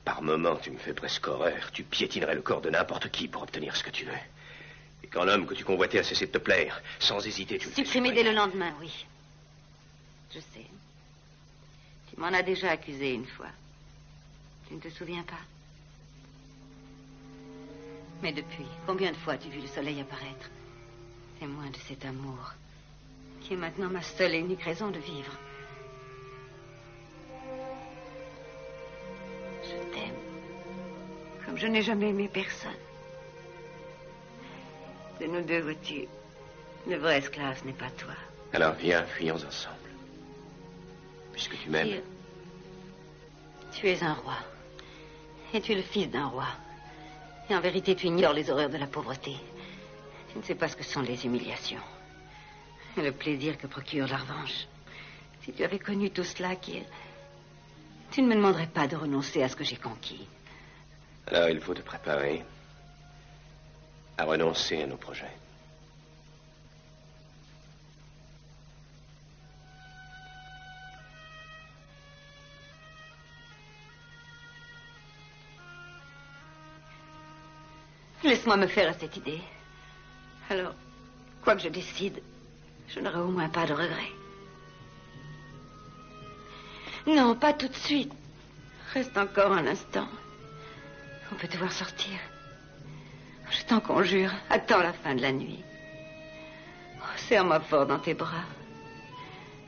Par moments, tu me fais presque horreur. Tu piétinerais le corps de n'importe qui pour obtenir ce que tu veux. Et quand l'homme que tu convoitais a cessé de te plaire, sans hésiter, tu le fais
supprimer dès le lendemain, oui. Je sais. Tu m'en as déjà accusé une fois. Tu ne te souviens pas? Mais depuis, combien de fois as-tu vu le soleil apparaître? Témoin de cet amour, qui est maintenant ma seule et unique raison de vivre. Je t'aime, comme je n'ai jamais aimé personne. De nous deux, vois-tu, le vrai esclave, ce n'est pas toi.
Alors viens, fuyons ensemble. Puisque tu m'aimes.
Tu es un roi. Et tu es le fils d'un roi. Et en vérité, tu ignores les horreurs de la pauvreté. Tu ne sais pas ce que sont les humiliations. Et le plaisir que procure la revanche. Si tu avais connu tout cela, Kir, tu ne me demanderais pas de renoncer à ce que j'ai conquis.
Alors il faut te préparer à renoncer à nos projets.
Laisse-moi me faire à cette idée. Alors, quoi que je décide, je n'aurai au moins pas de regrets. Non, pas tout de suite. Reste encore un instant. On peut te voir sortir. Je t'en conjure, attends la fin de la nuit. Oh, serre-moi fort dans tes bras.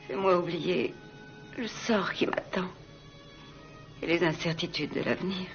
Fais-moi oublier le sort qui m'attend et les incertitudes de l'avenir.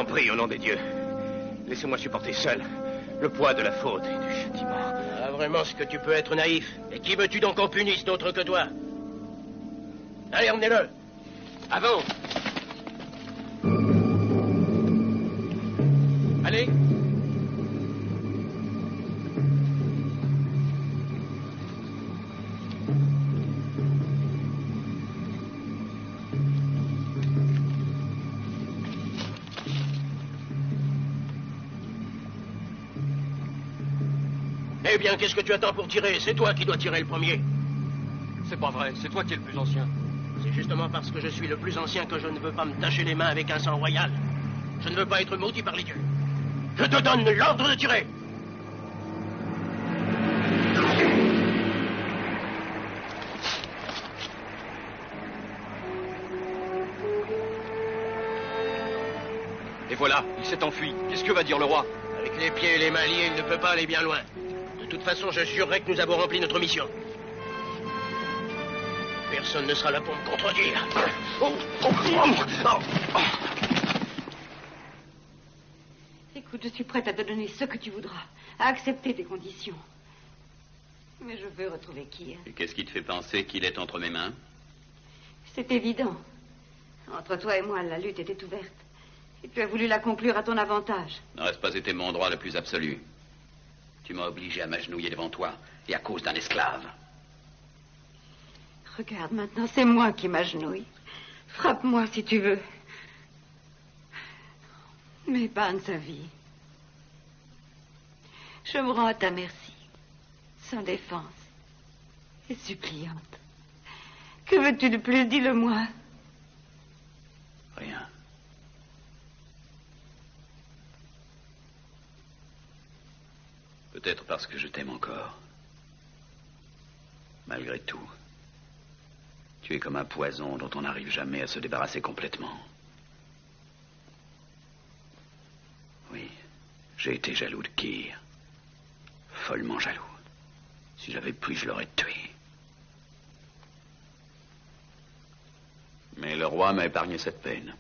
en prie, au nom des dieux. Laissez-moi supporter seul le poids de la faute et du châtiment.
Ah, vraiment, ce que tu peux être naïf. Et qui veux-tu donc qu'on punisse d'autre que toi? Allez, emmenez-le.
Avant.
Allez. Eh bien, qu'est-ce que tu attends pour tirer? C'est toi qui dois tirer le premier.
C'est pas vrai, c'est toi qui es le plus ancien.
C'est justement parce que je suis le plus ancien que je ne veux pas me tacher les mains avec un sang royal. Je ne veux pas être maudit par les dieux. Je te donne l'ordre de tirer.
Et voilà, il s'est enfui. Qu'est-ce que va dire le roi?
Avec les pieds et les mains liés, il ne peut pas aller bien loin. De toute façon, je jurerai que nous avons rempli notre mission. Personne ne sera là pour me contredire.
Écoute, je suis prête à te donner ce que tu voudras, à accepter tes conditions. Mais je veux retrouver Kyr.
Et qu'est-ce qui te fait penser qu'il est entre mes mains?
C'est évident. Entre toi et moi, la lutte était ouverte. Et tu as voulu la conclure à ton avantage.
N'aurait-ce pas été mon droit le plus absolu? Tu m'as obligé à m'agenouiller devant toi, et à cause d'un esclave.
Regarde maintenant, c'est moi qui m'agenouille. Frappe-moi si tu veux. Mais banne sa vie. Je me rends à ta merci, sans défense et suppliante. Que veux-tu de plus? Dis-le-moi.
Rien. Peut-être parce que je t'aime encore. Malgré tout, tu es comme un poison dont on n'arrive jamais à se débarrasser complètement. Oui, j'ai été jaloux de Kyr. Follement jaloux. Si j'avais pu, je l'aurais tué. Mais le roi m'a épargné cette peine.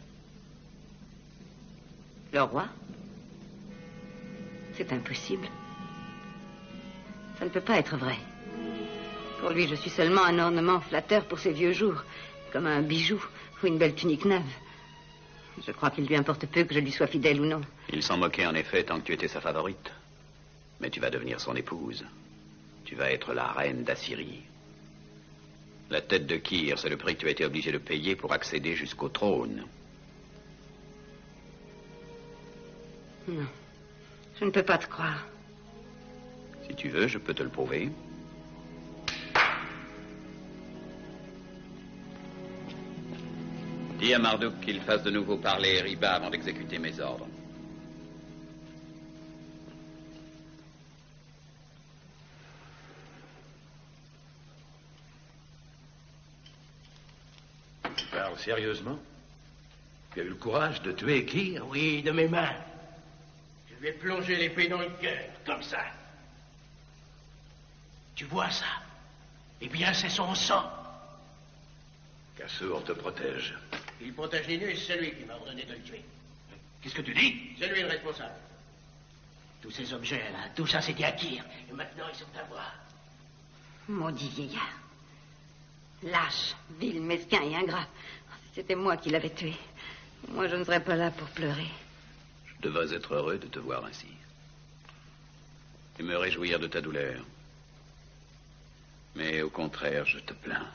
Le roi? C'est impossible. Ça ne peut pas être vrai. Pour lui, je suis seulement un ornement flatteur pour ses vieux jours, comme un bijou ou une belle tunique neuve. Je crois qu'il lui importe peu que je lui sois fidèle ou non.
Il s'en moquait en effet tant que tu étais sa favorite. Mais tu vas devenir son épouse. Tu vas être la reine d'Assyrie. La tête de Kyr, c'est le prix que tu as été obligé de payer pour accéder jusqu'au trône.
Non, je ne peux pas te croire.
Si tu veux, je peux te le prouver. Dis à Marduk qu'il fasse de nouveau parler Riba avant d'exécuter mes ordres.
Tu parles sérieusement? Tu as eu le courage de tuer Kyr?
Oui, de mes mains. Je lui ai plongé l'épée dans le cœur, comme ça. Tu vois ça? Eh bien, c'est son sang.
Qu'Assur te protège.
Il protège Ninus, c'est lui qui m'a ordonné de le tuer.
Qu'est-ce que tu dis?
C'est lui le responsable. Tous ces objets-là, tout ça, c'était à Kyr. Et maintenant, ils sont à moi.
Maudit vieillard. Lâche, vil, mesquin et ingrat. C'était moi qui l'avais tué. Moi, je ne serais pas là pour pleurer.
Je devrais être heureux de te voir ainsi. Et me réjouir de ta douleur. Mais au contraire, je te plains.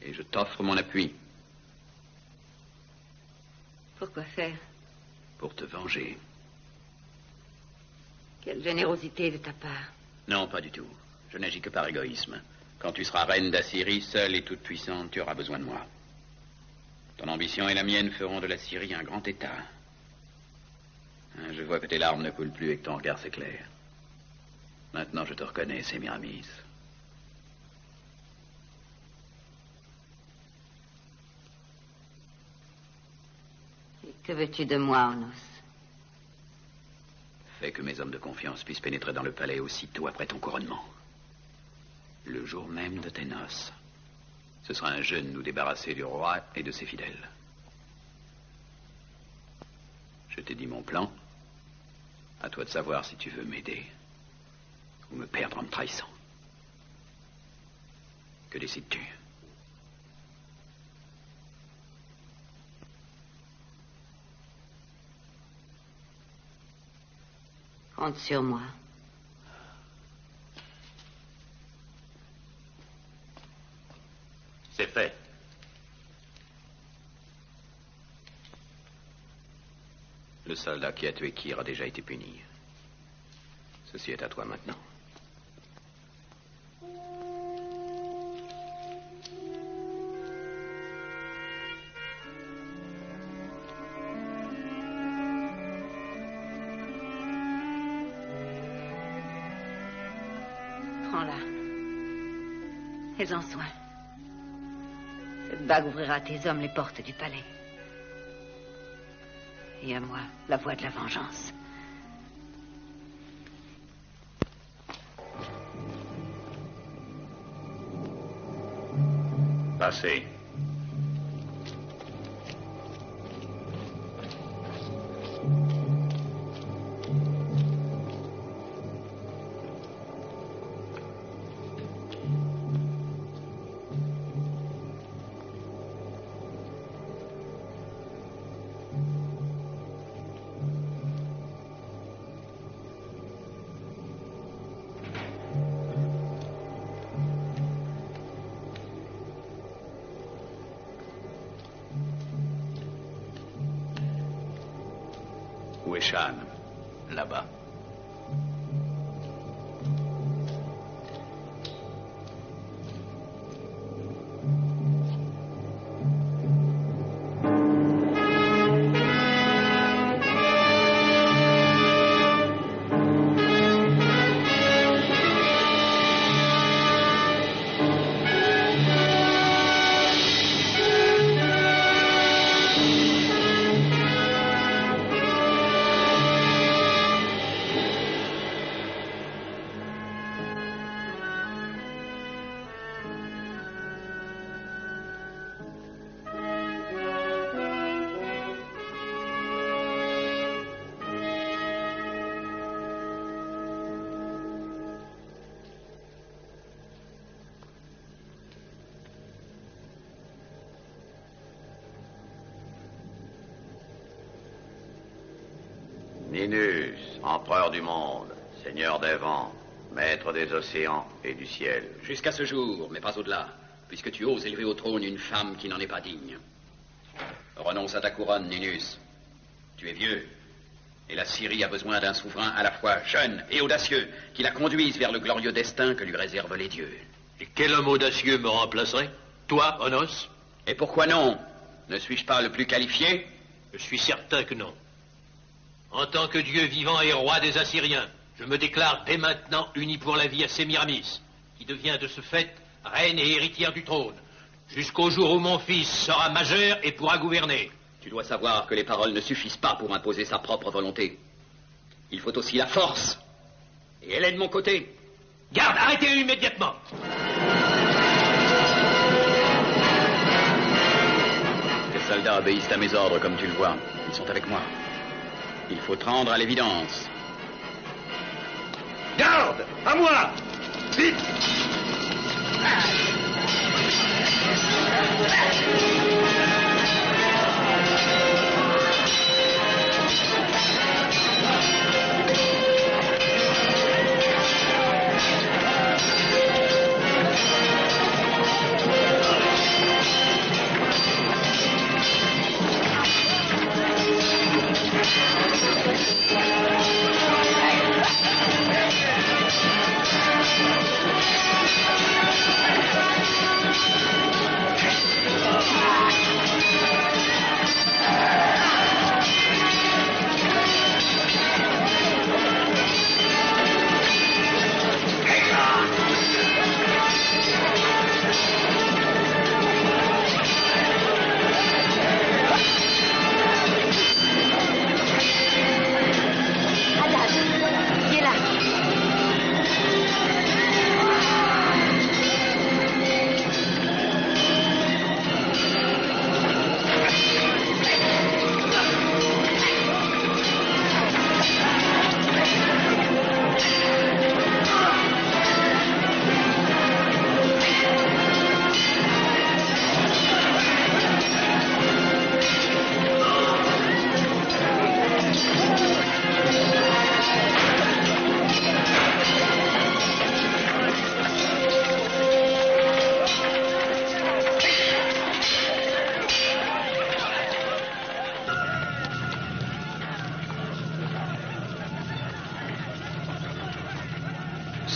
Et je t'offre mon appui.
Pourquoi faire?
Pour te venger.
Quelle générosité de ta part.
Non, pas du tout. Je n'agis que par égoïsme. Quand tu seras reine d'Assyrie, seule et toute puissante, tu auras besoin de moi. Ton ambition et la mienne feront de la Syrie un grand État. Je vois que tes larmes ne coulent plus et que ton regard s'éclaire. Maintenant, je te reconnais, Sémiramis.
Et que veux-tu de moi, Onos?
Fais que mes hommes de confiance puissent pénétrer dans le palais aussitôt après ton couronnement. Le jour même de tes noces.
Ce sera un jeune nous débarrasser du roi et de ses fidèles. Je t'ai dit mon plan. À toi de savoir si tu veux m'aider ou me perdre en me trahissant. Que décides-tu?
Compte sur moi.
C'est fait.
Le soldat qui a tué Kir a déjà été puni. Ceci est à toi maintenant.
Prends-la. Fais-en soin. Cette bague ouvrira à tes hommes les portes du palais. Et à moi, la voie de la vengeance.
Passez.
Où est Shan? Là-bas.
Ninus, empereur du monde, seigneur des vents, maître des océans et du ciel.
Jusqu'à ce jour, mais pas au-delà, puisque tu oses élever au trône une femme qui n'en est pas digne. Renonce à ta couronne, Ninus. Tu es vieux, et la Syrie a besoin d'un souverain à la fois jeune et audacieux, qui la conduise vers le glorieux destin que lui réservent les dieux.
Et quel homme audacieux me remplacerait? Toi, Onos?
Et pourquoi non? Ne suis-je pas le plus qualifié?
Je suis certain que non. En tant que Dieu vivant et roi des Assyriens, je me déclare dès maintenant uni pour la vie à Sémiramis, qui devient de ce fait reine et héritière du trône, jusqu'au jour où mon fils sera majeur et pourra gouverner.
Tu dois savoir que les paroles ne suffisent pas pour imposer sa propre volonté. Il faut aussi la force. Et elle est de mon côté.
Garde, arrêtez-le immédiatement.
Les soldats obéissent à mes ordres, comme tu le vois. Ils sont avec moi. Il faut te rendre à l'évidence.
Garde! À moi! Vite!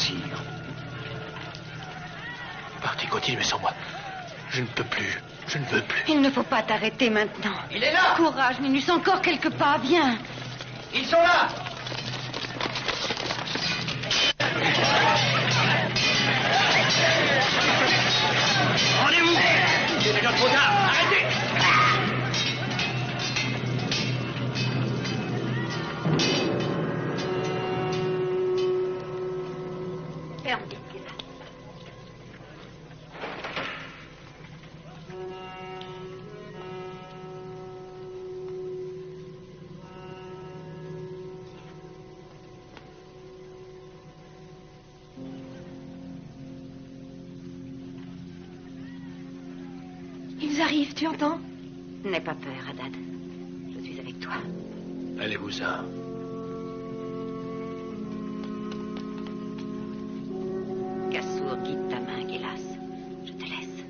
sire. Partez, continuez sans moi. Je ne peux plus. Je ne veux plus.
Il ne faut pas t'arrêter maintenant.
Il est là!
Courage, Ninus, encore quelques pas, viens.
Ils sont là!
Rendez-vous! C'est déjà trop tard! Arrêtez!
Ferme vite, Gélas.
Ils arrivent, tu entends?
N'aie pas peur, Haddad. Je suis avec toi.
Allez-vous-en.
Kassour, guide ta main, Gélas. Je te laisse.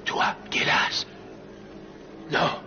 Toi, Gélas? Non.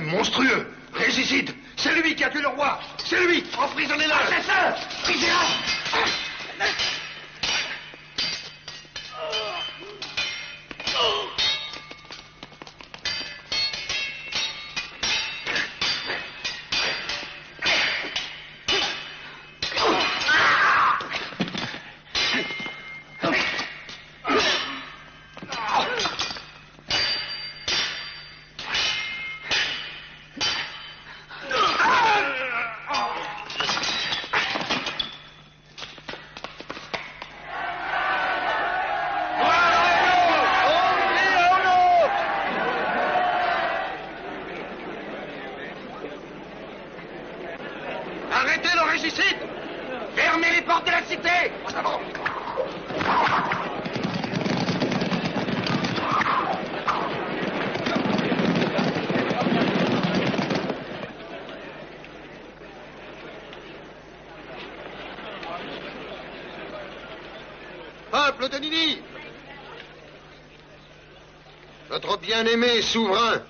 Monstrueux! Régicide! C'est lui qui a tué le roi! C'est lui! Emprisonnez-le!
Assassin! Brisez-la!
Arrêtez le régicide! Fermez les portes de la cité! En avant! Peuple de Ninive! Notre bien-aimé souverain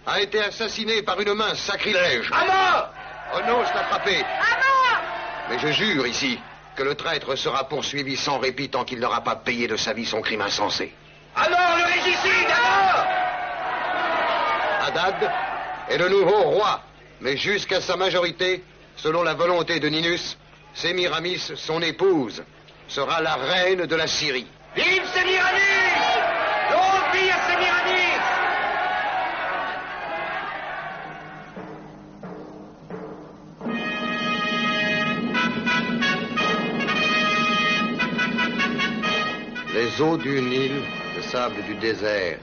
a été assassiné par une main sacrilège.
À mort!
Onos l'a frappé. Mais je jure ici que le traître sera poursuivi sans répit tant qu'il n'aura pas payé de sa vie son crime insensé.
À mort, le régicide! À mort!
Haddad est le nouveau roi, mais jusqu'à sa majorité, selon la volonté de Ninus, Sémiramis, son épouse, sera la reine de la Syrie.
Vive Sémiramis! Longue vie à Sémiramis!
Les eaux du Nil, le sable du désert,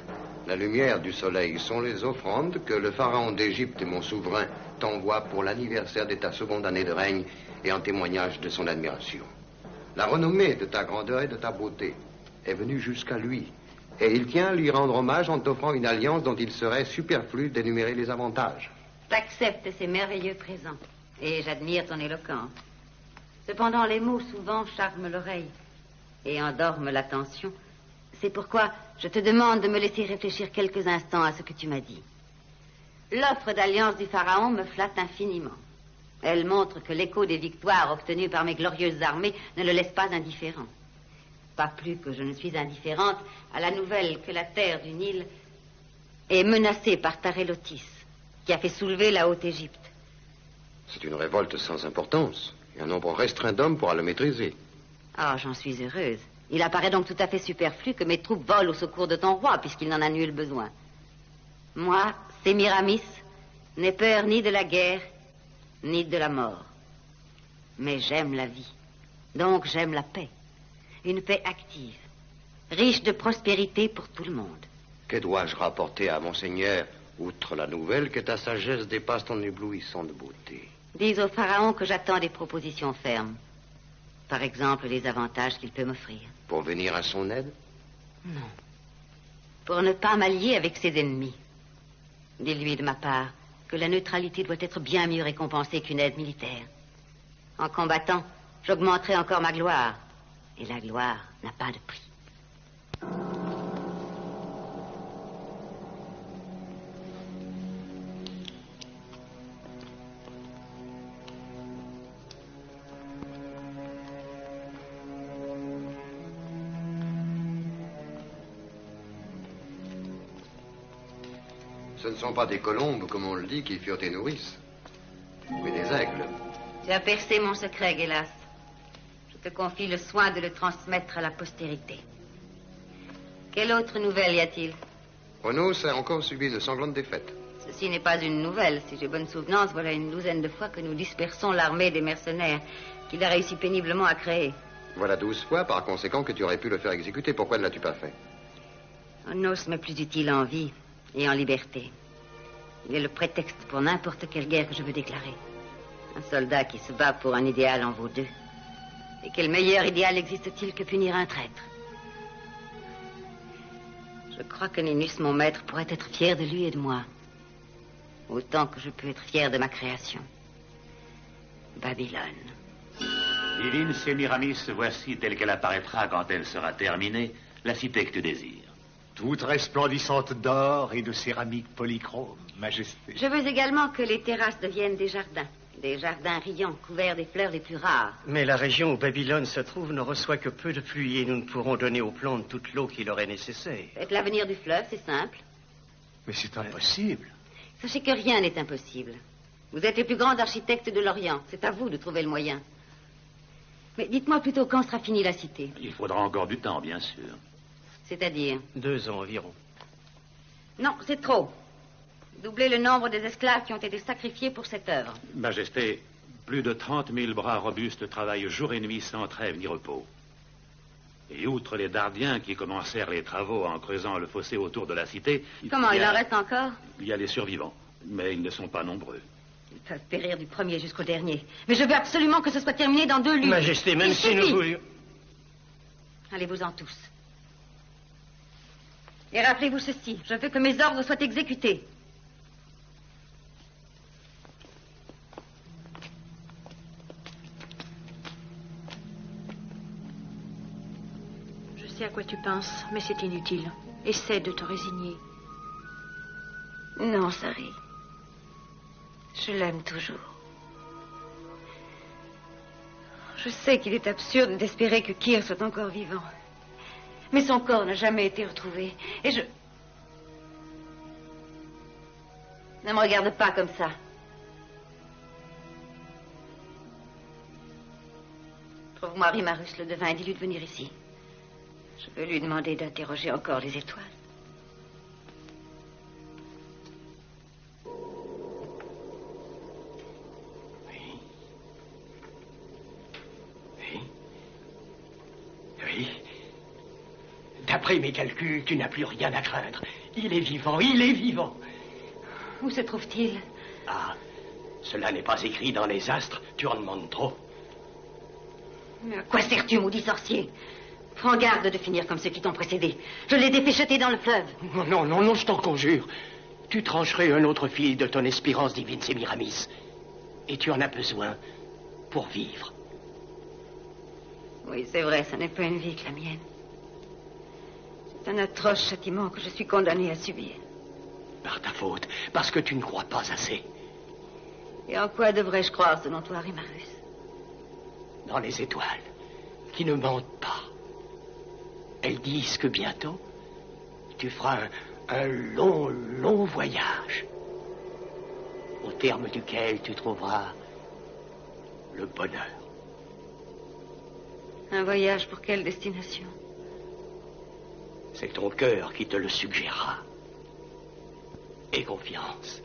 la lumière du soleil sont les offrandes que le pharaon d'Égypte et mon souverain t'envoient pour l'anniversaire de ta seconde année de règne et en témoignage de son admiration. La renommée de ta grandeur et de ta beauté est venue jusqu'à lui, et il tient à lui rendre hommage en t'offrant une alliance dont il serait superflu d'énumérer les avantages.
J'accepte ces merveilleux présents, et j'admire ton éloquence. Cependant, les mots souvent charment l'oreille et endorment l'attention. C'est pourquoi je te demande de me laisser réfléchir quelques instants à ce que tu m'as dit. L'offre d'alliance du Pharaon me flatte infiniment. Elle montre que l'écho des victoires obtenues par mes glorieuses armées ne le laisse pas indifférent. Pas plus que je ne suis indifférente à la nouvelle que la terre du Nil est menacée par Tarélotis, qui a fait soulever la Haute-Égypte.
C'est une révolte sans importance. Et un nombre restreint d'hommes pourra le maîtriser.
Ah, j'en suis heureuse. Il apparaît donc tout à fait superflu que mes troupes volent au secours de ton roi, puisqu'il n'en a nul besoin. Moi, Sémiramis, n'ai peur ni de la guerre, ni de la mort. Mais j'aime la vie. Donc j'aime la paix. Une paix active, riche de prospérité pour tout le monde.
Que dois-je rapporter à Monseigneur, outre la nouvelle que ta sagesse dépasse ton éblouissante beauté?
Dis au pharaon que j'attends des propositions fermes. Par exemple, les avantages qu'il peut m'offrir.
Pour venir à son aide?
Non. Pour ne pas m'allier avec ses ennemis. Dis-lui de ma part que la neutralité doit être bien mieux récompensée qu'une aide militaire. En combattant, j'augmenterai encore ma gloire. Et la gloire n'a pas de prix.
Ce ne sont pas des colombes, comme on le dit, qui furent tes nourrices, mais des aigles.
Tu as percé mon secret, Gélas. Je te confie le soin de le transmettre à la postérité. Quelle autre nouvelle y a-t-il?
Onos a encore subi une sanglante défaite.
Ceci n'est pas une nouvelle. Si j'ai bonne souvenance, voilà une douzaine de fois que nous dispersons l'armée des mercenaires qu'il a réussi péniblement à créer.
Voilà 12 fois, par conséquent, que tu aurais pu le faire exécuter. Pourquoi ne l'as-tu pas fait?
Onos m'est plus utile en vie et en liberté. Il est le prétexte pour n'importe quelle guerre que je veux déclarer. Un soldat qui se bat pour un idéal en vaut deux. Et quel meilleur idéal existe-t-il que punir un traître? Je crois que Ninus, mon maître, pourrait être fier de lui et de moi. Autant que je peux être fier de ma création. Babylone.
Divine Sémiramis, voici telle qu'elle apparaîtra quand elle sera terminée, la cité que tu désires.
Toute resplendissante d'or et de céramique polychrome, Majesté.
Je veux également que les terrasses deviennent des jardins riants, couverts des fleurs les plus rares.
Mais la région où Babylone se trouve ne reçoit que peu de pluie et nous ne pourrons donner aux plantes toute l'eau qui leur est nécessaire.
Avec l'avenir du fleuve, c'est simple.
Mais c'est impossible.
Sachez que rien n'est impossible. Vous êtes les plus grands architectes de l'Orient. C'est à vous de trouver le moyen. Mais dites-moi plutôt quand sera finie la cité.
Il faudra encore du temps, bien sûr.
C'est-à-dire?
2 ans environ.
Non, c'est trop. Doublez le nombre des esclaves qui ont été sacrifiés pour cette œuvre.
Majesté, plus de 30 000 bras robustes travaillent jour et nuit sans trêve ni repos. Et outre les Dardiens qui commencèrent les travaux en creusant le fossé autour de la cité...
Comment, il en reste encore?
Il y a les survivants, mais ils ne sont pas nombreux.
Ils peuvent périr du premier jusqu'au dernier. Mais je veux absolument que ce soit terminé dans 2 lunes.
Majesté, même si nous voulions...
Allez-vous-en tous. Et rappelez-vous ceci, je veux que mes ordres soient exécutés.
Je sais à quoi tu penses, mais c'est inutile. Essaie de te résigner.
Non, Sari. Je l'aime toujours. Je sais qu'il est absurde d'espérer que Kyr soit encore vivant. Mais son corps n'a jamais été retrouvé. Et je... Ne me regarde pas comme ça. Trouve-moi Rimarus le devin et dis-lui de venir ici. Je veux lui demander d'interroger encore les étoiles.
Oui. D'après mes calculs, tu n'as plus rien à craindre. Il est vivant, il est vivant.
Où se trouve-t-il?
Ah, cela n'est pas écrit dans les astres, tu en demandes trop.
Mais à quoi sers-tu, maudit sorcier? Prends garde de finir comme ceux qui t'ont précédé. Je l'ai défécheté dans le fleuve.
Non, je t'en conjure. Tu trancherais un autre fil de ton espérance divine, Sémiramis. Et tu en as besoin pour vivre.
Oui, c'est vrai, ça n'est pas une vie que la mienne. C'est un atroce châtiment que je suis condamné à subir.
Par ta faute, parce que tu ne crois pas assez.
Et en quoi devrais-je croire, selon toi, Rimarus?
Dans les étoiles, qui ne mentent pas. Elles disent que bientôt, tu feras un long voyage, au terme duquel tu trouveras
le bonheur.
Un voyage pour quelle destination?
C'est ton cœur qui te le suggérera. Aie confiance.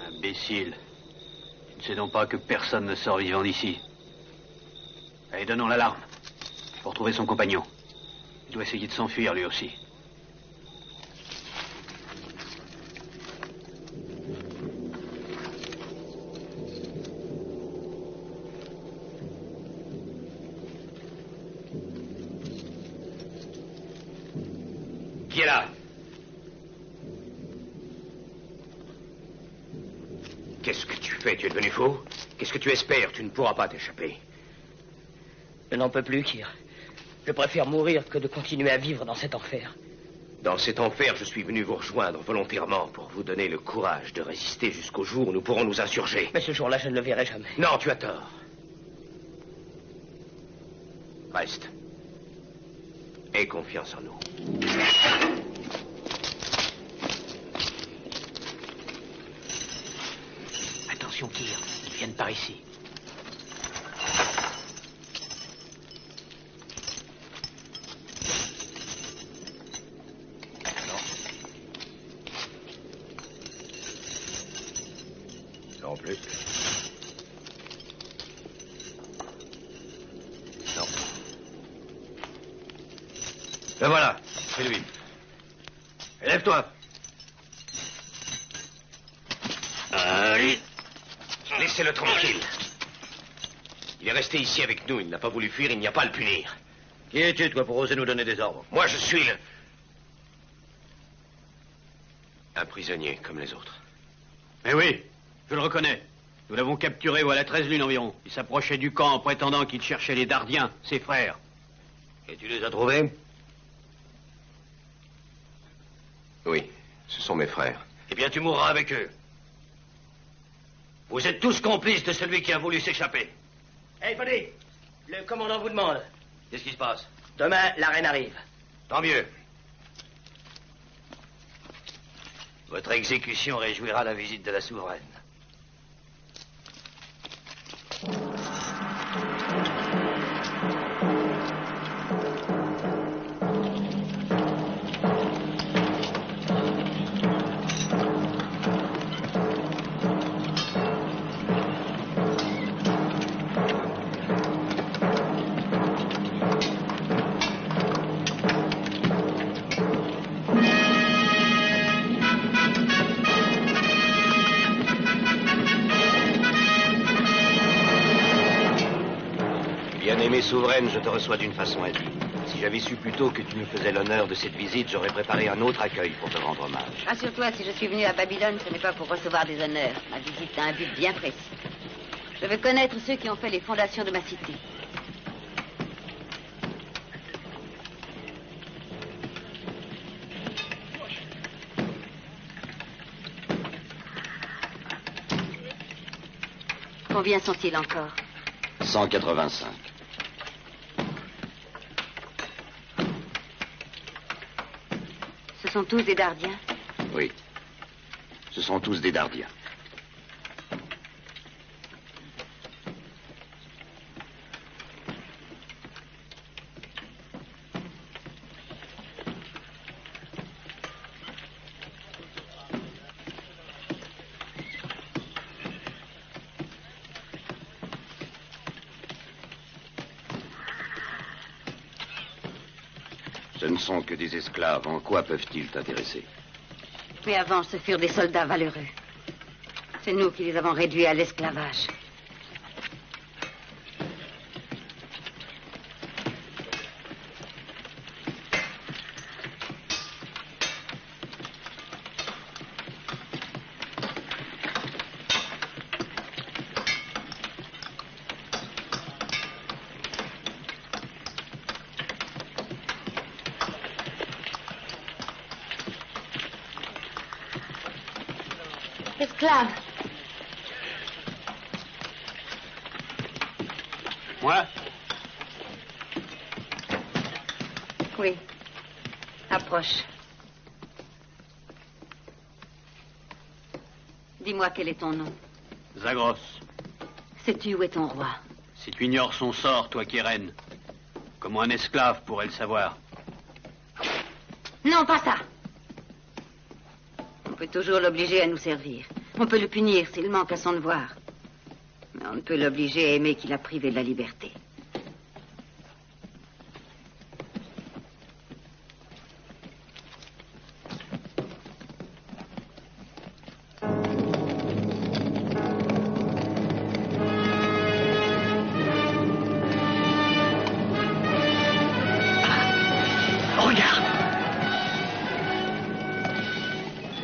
Imbécile. Tu ne sais donc pas que personne ne sort vivant d'ici. Allez, donnons l'alarme. Pour trouver son compagnon. Il doit essayer de s'enfuir, lui aussi.
Qui est là? Qu'est-ce que tu fais? Tu es devenu fou? Qu'est-ce que tu espères? Tu ne pourras pas t'échapper.
Je n'en peux plus, Kir. Je préfère mourir que de continuer à vivre dans cet enfer.
Dans cet enfer, je suis venu vous rejoindre volontairement pour vous donner le courage de résister jusqu'au jour où nous pourrons nous insurger.
Mais ce jour-là, je ne le verrai jamais.
Non, tu as tort. Reste. Aie confiance en nous.
Attention, Kir, ils viennent par ici.
Non plus. Non. Le voilà, c'est lui. Élève-toi. Allez. Laissez-le tranquille. Il est resté ici avec nous, il n'a pas voulu fuir, il n'y a pas à le punir.
Qui es-tu, toi, pour oser nous donner des ordres?
Moi, je suis un prisonnier, comme les autres.
Eh oui, je le reconnais. Nous l'avons capturé voilà 13 lunes environ. Il s'approchait du camp en prétendant qu'il cherchait les Dardiens, ses frères.
Et tu les as trouvés? Oui, ce sont mes frères.
Eh bien, tu mourras avec eux. Vous êtes tous complices de celui qui a voulu s'échapper.
Hey, venez. Le commandant vous demande.
Qu'est-ce qui se passe?
Demain, la reine arrive.
Tant mieux. Votre exécution réjouira la visite de la souveraine.
Bien-aimée souveraine, je te reçois d'une façon indigne. Si j'avais su plus tôt que tu nous faisais l'honneur de cette visite, j'aurais préparé un autre accueil pour te rendre hommage.
Rassure-toi, si je suis venu à Babylone, ce n'est pas pour recevoir des honneurs. Ma visite a un but bien précis. Je veux connaître ceux qui ont fait les fondations de ma cité. Combien sont-ils encore?
185.
Ce sont tous des Dardiens?
Oui. Ce sont tous des Dardiens. Ce ne sont que des esclaves. En quoi peuvent-ils t'intéresser?
Mais avant, ce furent des soldats valeureux. C'est nous qui les avons réduits à l'esclavage.
Esclave.
Moi?
Oui. Approche. Dis-moi quel est ton nom.
Zagros.
Sais-tu où est ton roi?
Si tu ignores son sort, toi qui es reine, comment un esclave pourrait le savoir?
Non, pas ça. On peut toujours l'obliger à nous servir. On peut le punir s'il manque à son devoir. Mais on ne peut l'obliger à aimer qu'il a privé de la liberté.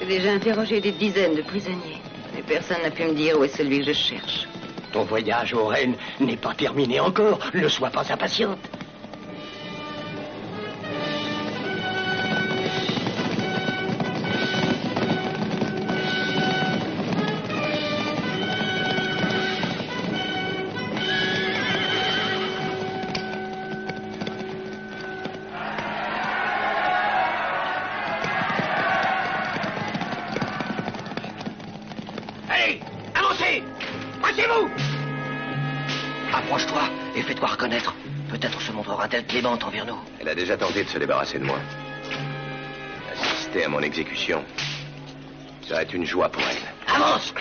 J'ai déjà interrogé des dizaines de prisonniers. Mais personne n'a pu me dire où est celui que je cherche.
Ton voyage aux reines n'est pas terminé encore. Ne sois pas impatiente.
Allez, avancez! Braquez-vous!
Approche-toi et fais-toi reconnaître. Peut-être se montrera-t-elle clémente envers nous.
Elle a déjà tenté de se débarrasser de moi. Assister à mon exécution serait une joie pour elle.
Avance!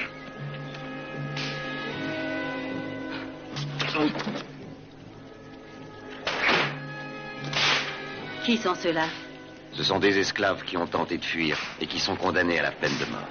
Qui sont ceux-là?
Ce sont des esclaves qui ont tenté de fuir et qui sont condamnés à la peine de mort.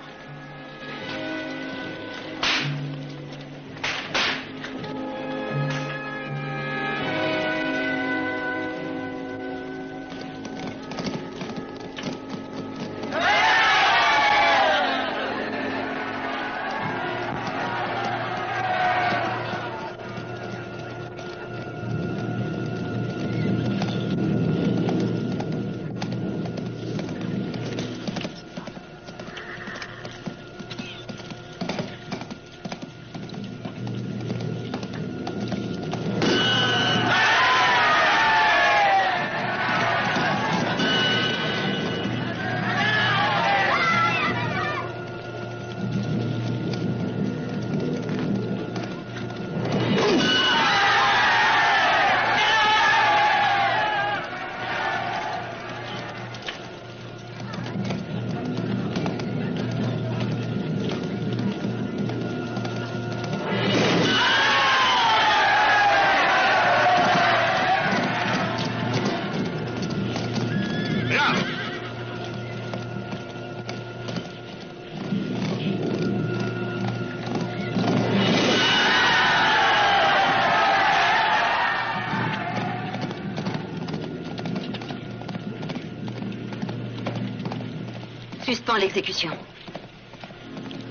Suspends l'exécution.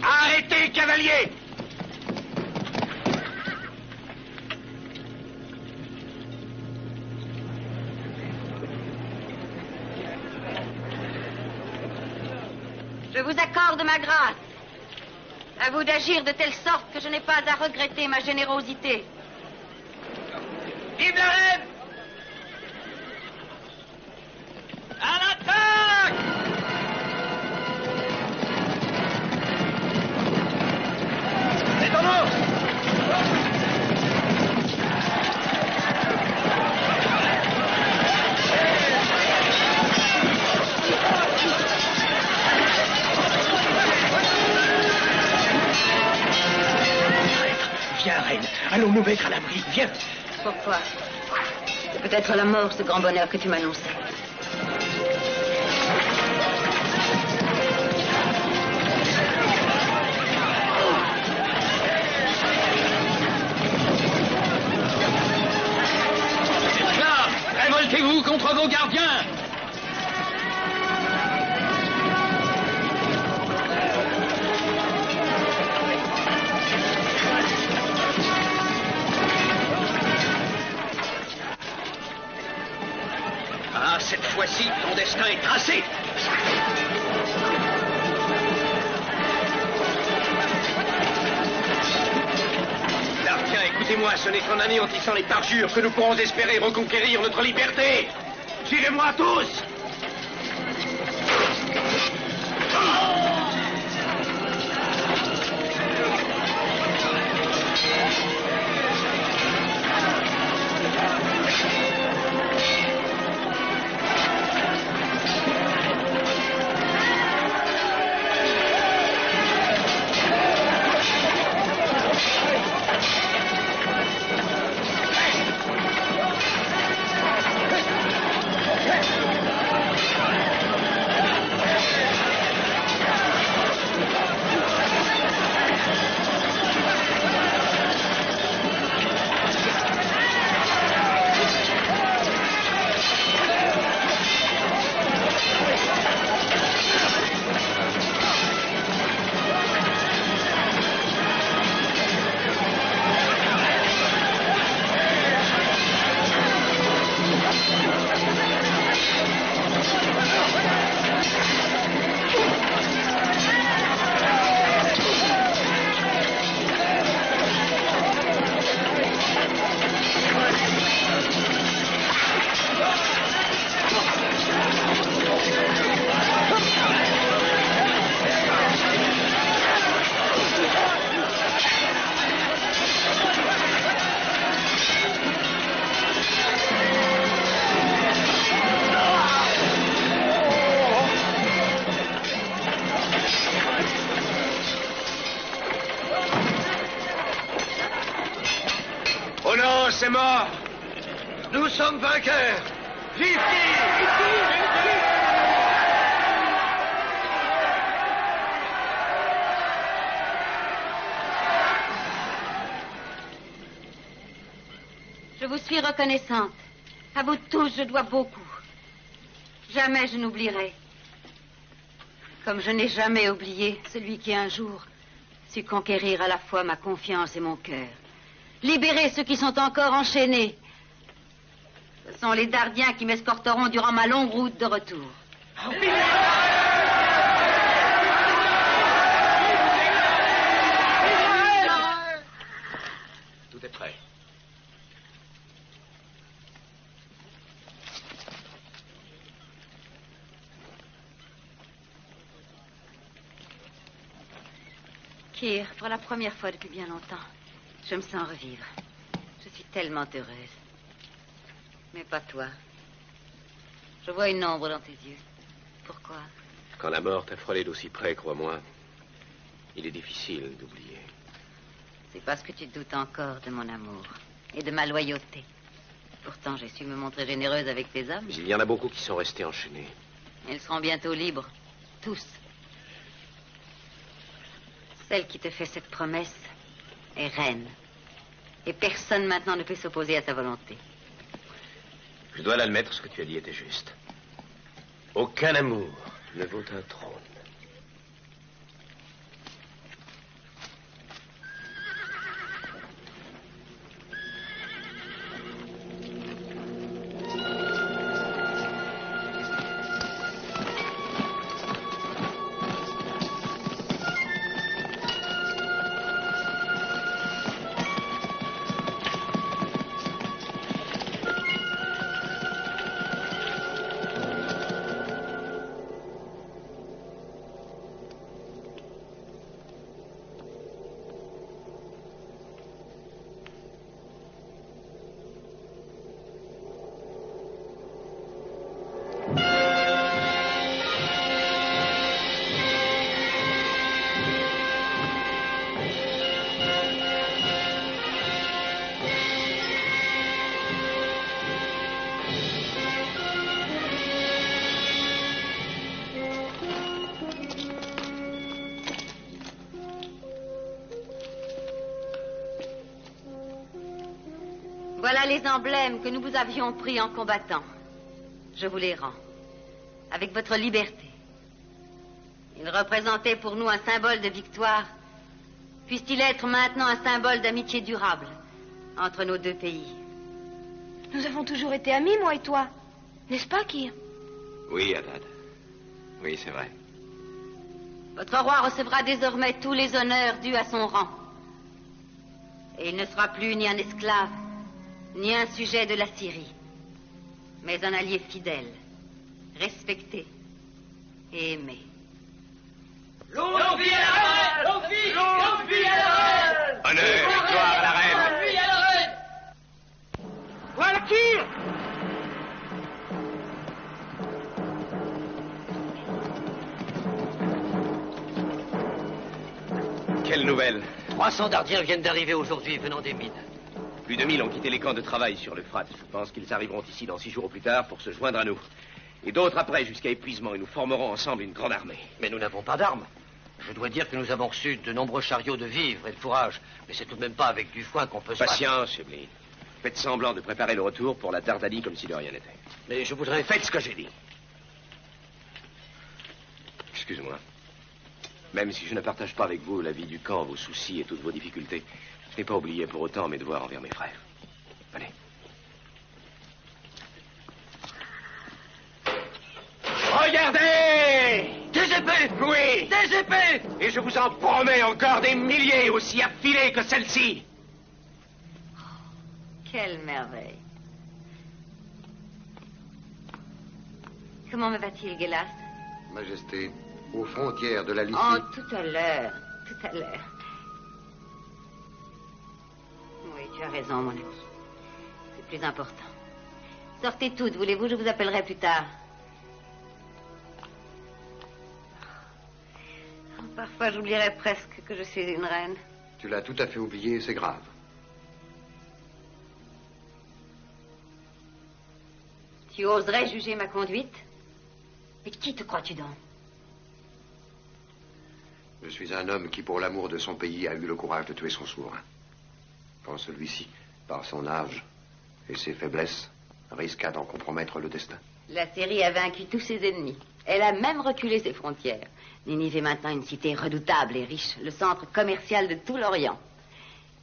Arrêtez, cavalier!
Je vous accorde ma grâce. À vous d'agir de telle sorte que je n'ai pas à regretter ma générosité.
Vive la reine! À l'attaque! C'est en ordre!
Viens, reine. Allons nous mettre à l'abri. Viens.
Pourquoi? C'est peut-être la mort, ce grand bonheur que tu m'annonçais.
vos gardiens!
Ah, cette fois-ci, ton destin est tracé. Lartien, écoutez-moi, ce n'est qu'en anéantissant les parjures que nous pourrons espérer reconquérir notre liberté. Suivez-moi tous. C'est mort. Nous sommes vainqueurs. Vive
Je vous suis reconnaissante. À vous tous, je dois beaucoup. Jamais je n'oublierai. Comme je n'ai jamais oublié celui qui un jour sut conquérir à la fois ma confiance et mon cœur. Libérer ceux qui sont encore enchaînés. Ce sont les Dardiens qui m'escorteront durant ma longue route de retour.
Tout est prêt.
Kir, pour la première fois depuis bien longtemps, je me sens revivre. Je suis tellement heureuse. Mais pas toi. Je vois une ombre dans tes yeux. Pourquoi?
Quand la mort t'a frôlé d'aussi près, crois-moi, il est difficile d'oublier.
C'est parce que tu doutes encore de mon amour et de ma loyauté. Pourtant, j'ai su me montrer généreuse avec tes hommes.
Mais il y en a beaucoup qui sont restés enchaînés.
Ils seront bientôt libres. Tous. Celle qui te fait cette promesse est reine. Et personne maintenant ne peut s'opposer à sa volonté.
Je dois l'admettre, ce que tu as dit était juste. Aucun amour ne vaut un trône.
Voilà les emblèmes que nous vous avions pris en combattant. je vous les rends. Avec votre liberté. Ils représentaient pour nous un symbole de victoire. Puisse-t-il être maintenant un symbole d'amitié durable entre nos deux pays?
Nous avons toujours été amis, moi et toi. N'est-ce pas, Kir?
Oui, Haddad. Oui, c'est vrai.
Votre roi recevra désormais tous les honneurs dus à son rang. Et il ne sera plus ni un esclave, ni un sujet de la Syrie, mais un allié fidèle, respecté et aimé.
Longue vie à la reine! Longue vie à la reine!
Honneur, victoire à la reine!
Longue vie à la reine!
Voilà Kir!
Quelle nouvelle?
300 Dardiens viennent d'arriver aujourd'hui, venant des mines.
Plus de 1000 ont quitté les camps de travail sur l'Euphrate. Je pense qu'ils arriveront ici dans 6 jours au plus tard pour se joindre à nous. Et d'autres après, jusqu'à épuisement, et nous formerons ensemble une grande armée.
Mais nous n'avons pas d'armes. Je dois dire que nous avons reçu de nombreux chariots de vivres et de fourrage. Mais c'est tout de même pas avec du foin qu'on peut se battre.
Patience, Emeline. Faites semblant de préparer le retour pour la Dardanie comme si de rien n'était.
Mais je voudrais...
Faites ce que j'ai dit. Excuse-moi. Même si je ne partage pas avec vous la vie du camp, vos soucis et toutes vos difficultés, je n'ai pas oublié pour autant mes devoirs envers mes frères. Allez. Regardez!
Des épées!
Oui!
Des épées!
Et je vous en promets encore des milliers aussi affilées que celle-ci!
Quelle merveille! Comment me va-t-il, Gélas?
Majesté, aux frontières de la Lycie...
Oh, tout à l'heure, tout à l'heure. Oui, tu as raison, mon ami. C'est plus important. Sortez toutes, voulez-vous, je vous appellerai plus tard. Oh, parfois, j'oublierais presque que je suis une reine.
Tu l'as tout à fait oublié, c'est grave.
Tu oserais juger ma conduite? Mais qui te crois-tu donc?
Je suis un homme qui, pour l'amour de son pays, a eu le courage de tuer son souverain. Quand celui-ci, par son âge et ses faiblesses, risqua d'en compromettre le destin.
La Syrie a vaincu tous ses ennemis. Elle a même reculé ses frontières. Ninive est maintenant une cité redoutable et riche, le centre commercial de tout l'Orient.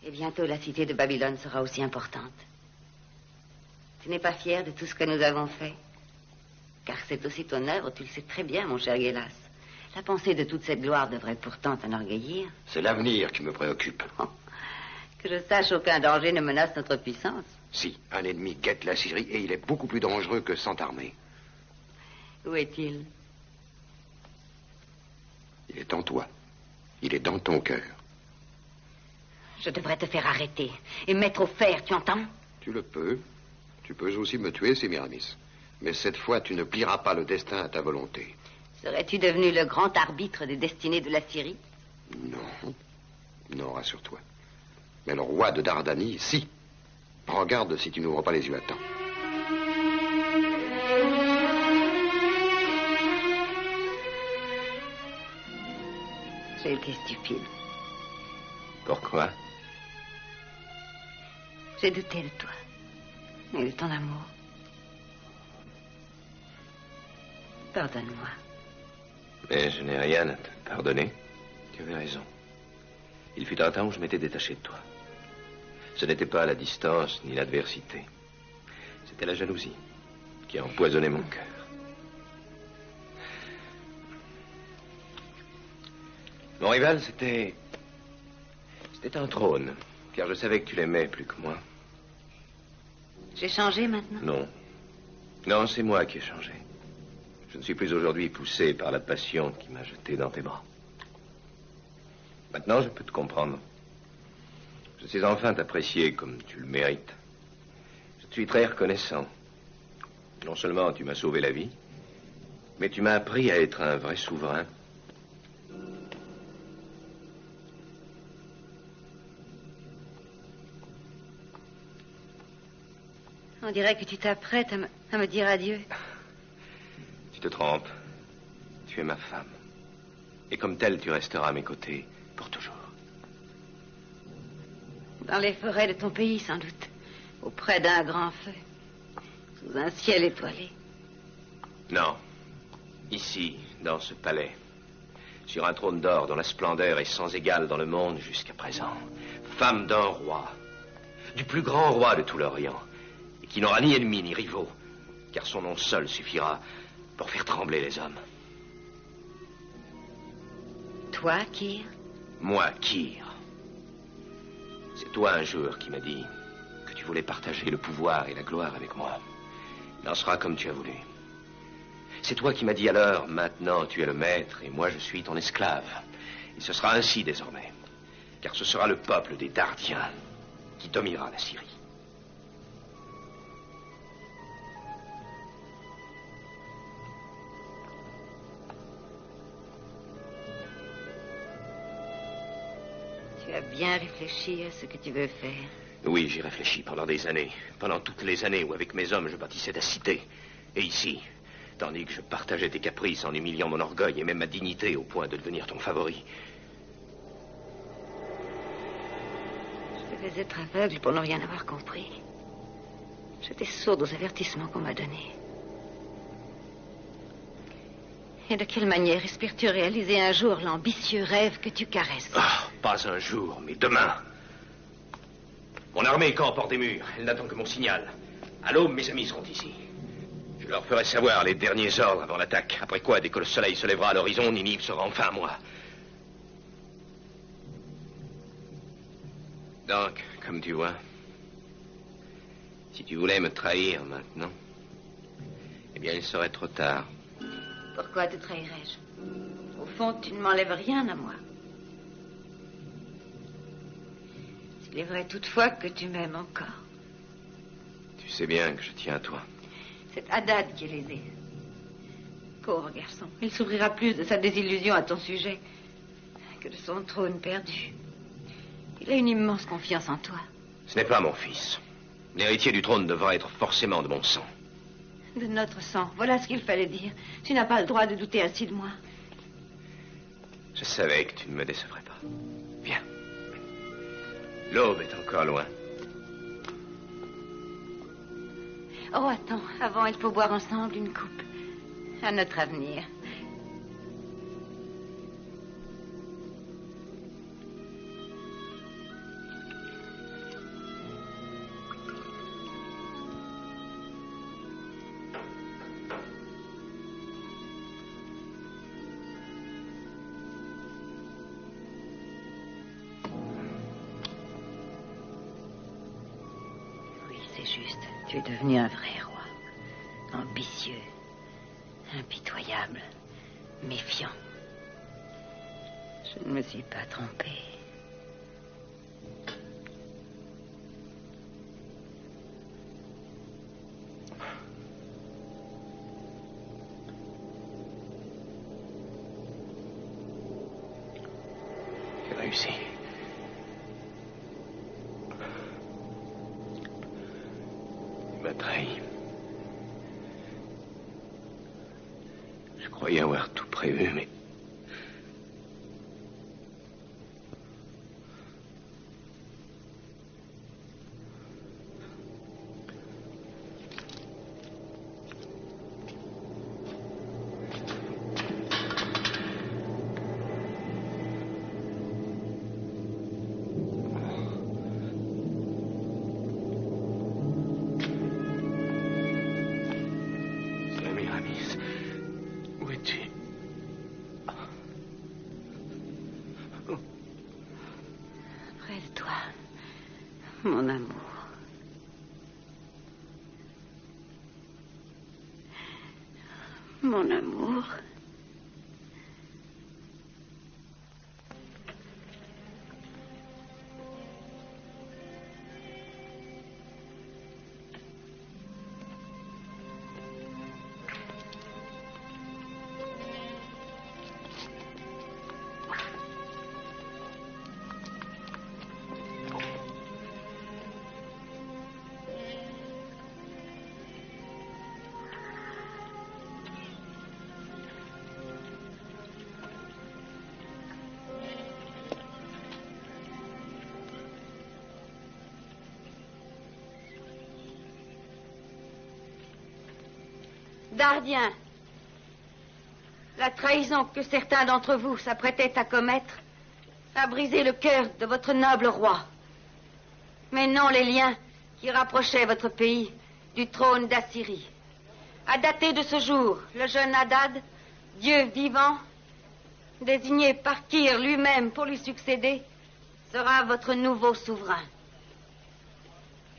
Et bientôt, la cité de Babylone sera aussi importante. Tu n'es pas fier de tout ce que nous avons fait? Car c'est aussi ton œuvre, tu le sais très bien, mon cher Gélas. La pensée de toute cette gloire devrait pourtant t'enorgueillir.
C'est l'avenir qui me préoccupe.
Que je sache, aucun danger ne menace notre puissance.
Si, un ennemi guette la Syrie et il est beaucoup plus dangereux que sans armée.
Où est-il?
Il est en toi. Il est dans ton cœur.
Je devrais te faire arrêter et mettre au fer, tu entends?
Tu le peux. Tu peux aussi me tuer, Sémiramis. Mais cette fois, tu ne plieras pas le destin à ta volonté.
Serais-tu devenu le grand arbitre des destinées de la Syrie?
Non. Non, rassure-toi. Mais le roi de Dardanie, si. Regarde si tu n'ouvres pas les yeux à temps.
J'ai été stupide.
Pourquoi?
J'ai douté de toi. Et de ton amour. Pardonne-moi.
Mais je n'ai rien à te pardonner. Tu avais raison. Il fut un temps où je m'étais détaché de toi. Ce n'était pas la distance ni l'adversité. C'était la jalousie qui a empoisonné mon cœur. Mon rival, c'était un trône, car je savais que tu l'aimais plus que moi.
J'ai changé maintenant?
Non. Non, c'est moi qui ai changé. Je ne suis plus aujourd'hui poussé par la passion qui m'a jeté dans tes bras. Maintenant, je peux te comprendre. Je sais enfin t'apprécier comme tu le mérites. Je te suis très reconnaissant. Non seulement tu m'as sauvé la vie, mais tu m'as appris à être un vrai souverain.
On dirait que tu t'apprêtes à me dire adieu.
Tu te trompes. Tu es ma femme. Et comme telle, tu resteras à mes côtés pour toujours.
Dans les forêts de ton pays, sans doute. Auprès d'un grand feu. Sous un ciel étoilé.
Non. Ici, dans ce palais. Sur un trône d'or dont la splendeur est sans égale dans le monde jusqu'à présent. Femme d'un roi. Du plus grand roi de tout l'Orient. Et qui n'aura ni ennemis ni rivaux. Car son nom seul suffira pour faire trembler les hommes.
Toi, Kyr?
Moi, Kyr. C'est toi un jour qui m'as dit que tu voulais partager le pouvoir et la gloire avec moi. Il en sera comme tu as voulu. C'est toi qui m'as dit alors, maintenant tu es le maître et moi je suis ton esclave. Et ce sera ainsi désormais. Car ce sera le peuple des Dardiens qui dominera la Syrie.
Tu as bien réfléchi à ce que tu veux faire.
Oui, j'y réfléchis pendant des années. Pendant toutes les années où avec mes hommes je bâtissais ta cité. Et ici, tandis que je partageais tes caprices en humiliant mon orgueil et même ma dignité au point de devenir ton favori.
Je devais être aveugle pour ne rien avoir compris. J'étais sourde aux avertissements qu'on m'a donnés. Et de quelle manière espères-tu réaliser un jour l'ambitieux rêve que tu caresses?
Oh, pas un jour, mais demain. Mon armée campe hors des murs. Elle n'attend que mon signal. À l'aube, mes amis seront ici. Je leur ferai savoir les derniers ordres avant l'attaque. Après quoi, dès que le soleil se lèvera à l'horizon, Ninive sera enfin à moi. Donc, comme tu vois, si tu voulais me trahir maintenant, eh bien, il serait trop tard.
Pourquoi te trahirais-je? Au fond, tu ne m'enlèves rien à moi. S'il est vrai toutefois que tu m'aimes encore.
Tu sais bien que je tiens à toi.
C'est Haddad qui est lésé. Pauvre garçon, il souffrira plus de sa désillusion à ton sujet que de son trône perdu. Il a une immense confiance en toi.
Ce n'est pas mon fils. L'héritier du trône devra être forcément de mon sang.
De notre sang, voilà ce qu'il fallait dire. Tu n'as pas le droit de douter ainsi de moi.
Je savais que tu ne me décevrais pas. Viens. L'aube est encore loin.
Oh, attends. Avant, il faut boire ensemble une coupe. À notre avenir. Tu es devenu un vrai roi. Ambitieux, impitoyable, méfiant. Je ne me suis pas trompée.
J'ai réussi. Tu m'as trahi. Je croyais avoir tout prévu, mais...
Mon amour. Mon amour. Dardien, La trahison que certains d'entre vous s'apprêtaient à commettre a brisé le cœur de votre noble roi. Mais non les liens qui rapprochaient votre pays du trône d'Assyrie. À dater de ce jour, le jeune Hadad, Dieu vivant, désigné par Kyr lui-même pour lui succéder, sera votre nouveau souverain.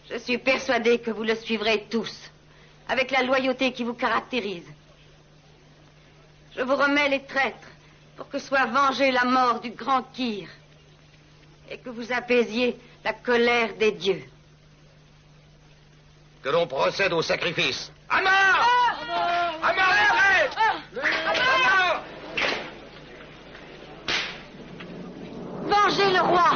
Je suis persuadé que vous le suivrez tous, avec la loyauté qui vous caractérise. Je vous remets les traîtres pour que soit vengée la mort du grand Kyr et que vous apaisiez la colère des dieux.
Que l'on procède au sacrifice.
À mort! À mort, arrête! À mort!
Vengez le roi!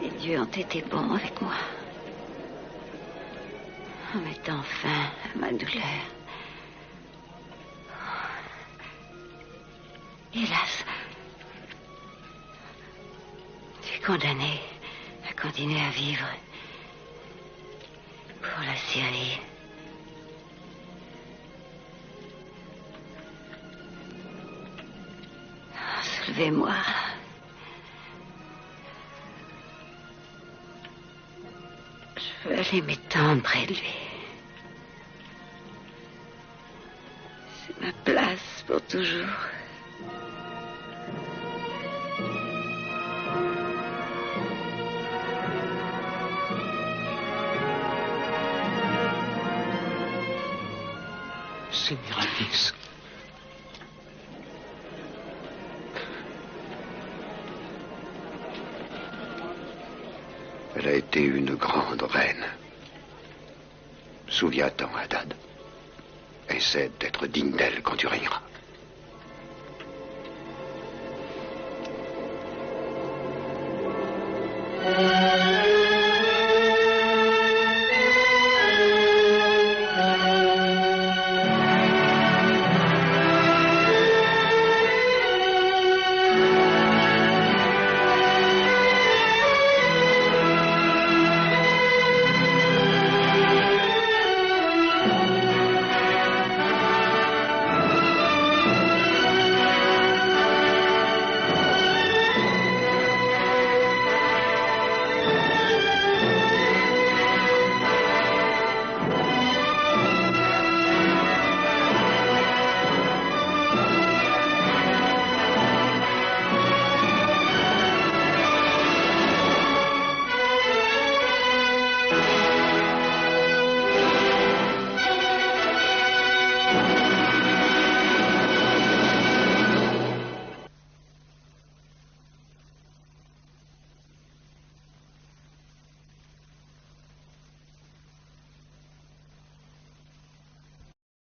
Les dieux ont été bons avec moi, en mettant fin à ma douleur. Hélas, tu es condamné à continuer à vivre pour la Syrie. Soulevez-moi. Je veux aller m'étendre près de lui. C'est ma place pour toujours.
Sémiramis.
Elle a été une grande reine. Souviens-t'en, Hadad. Essaie d'être digne d'elle quand tu régneras.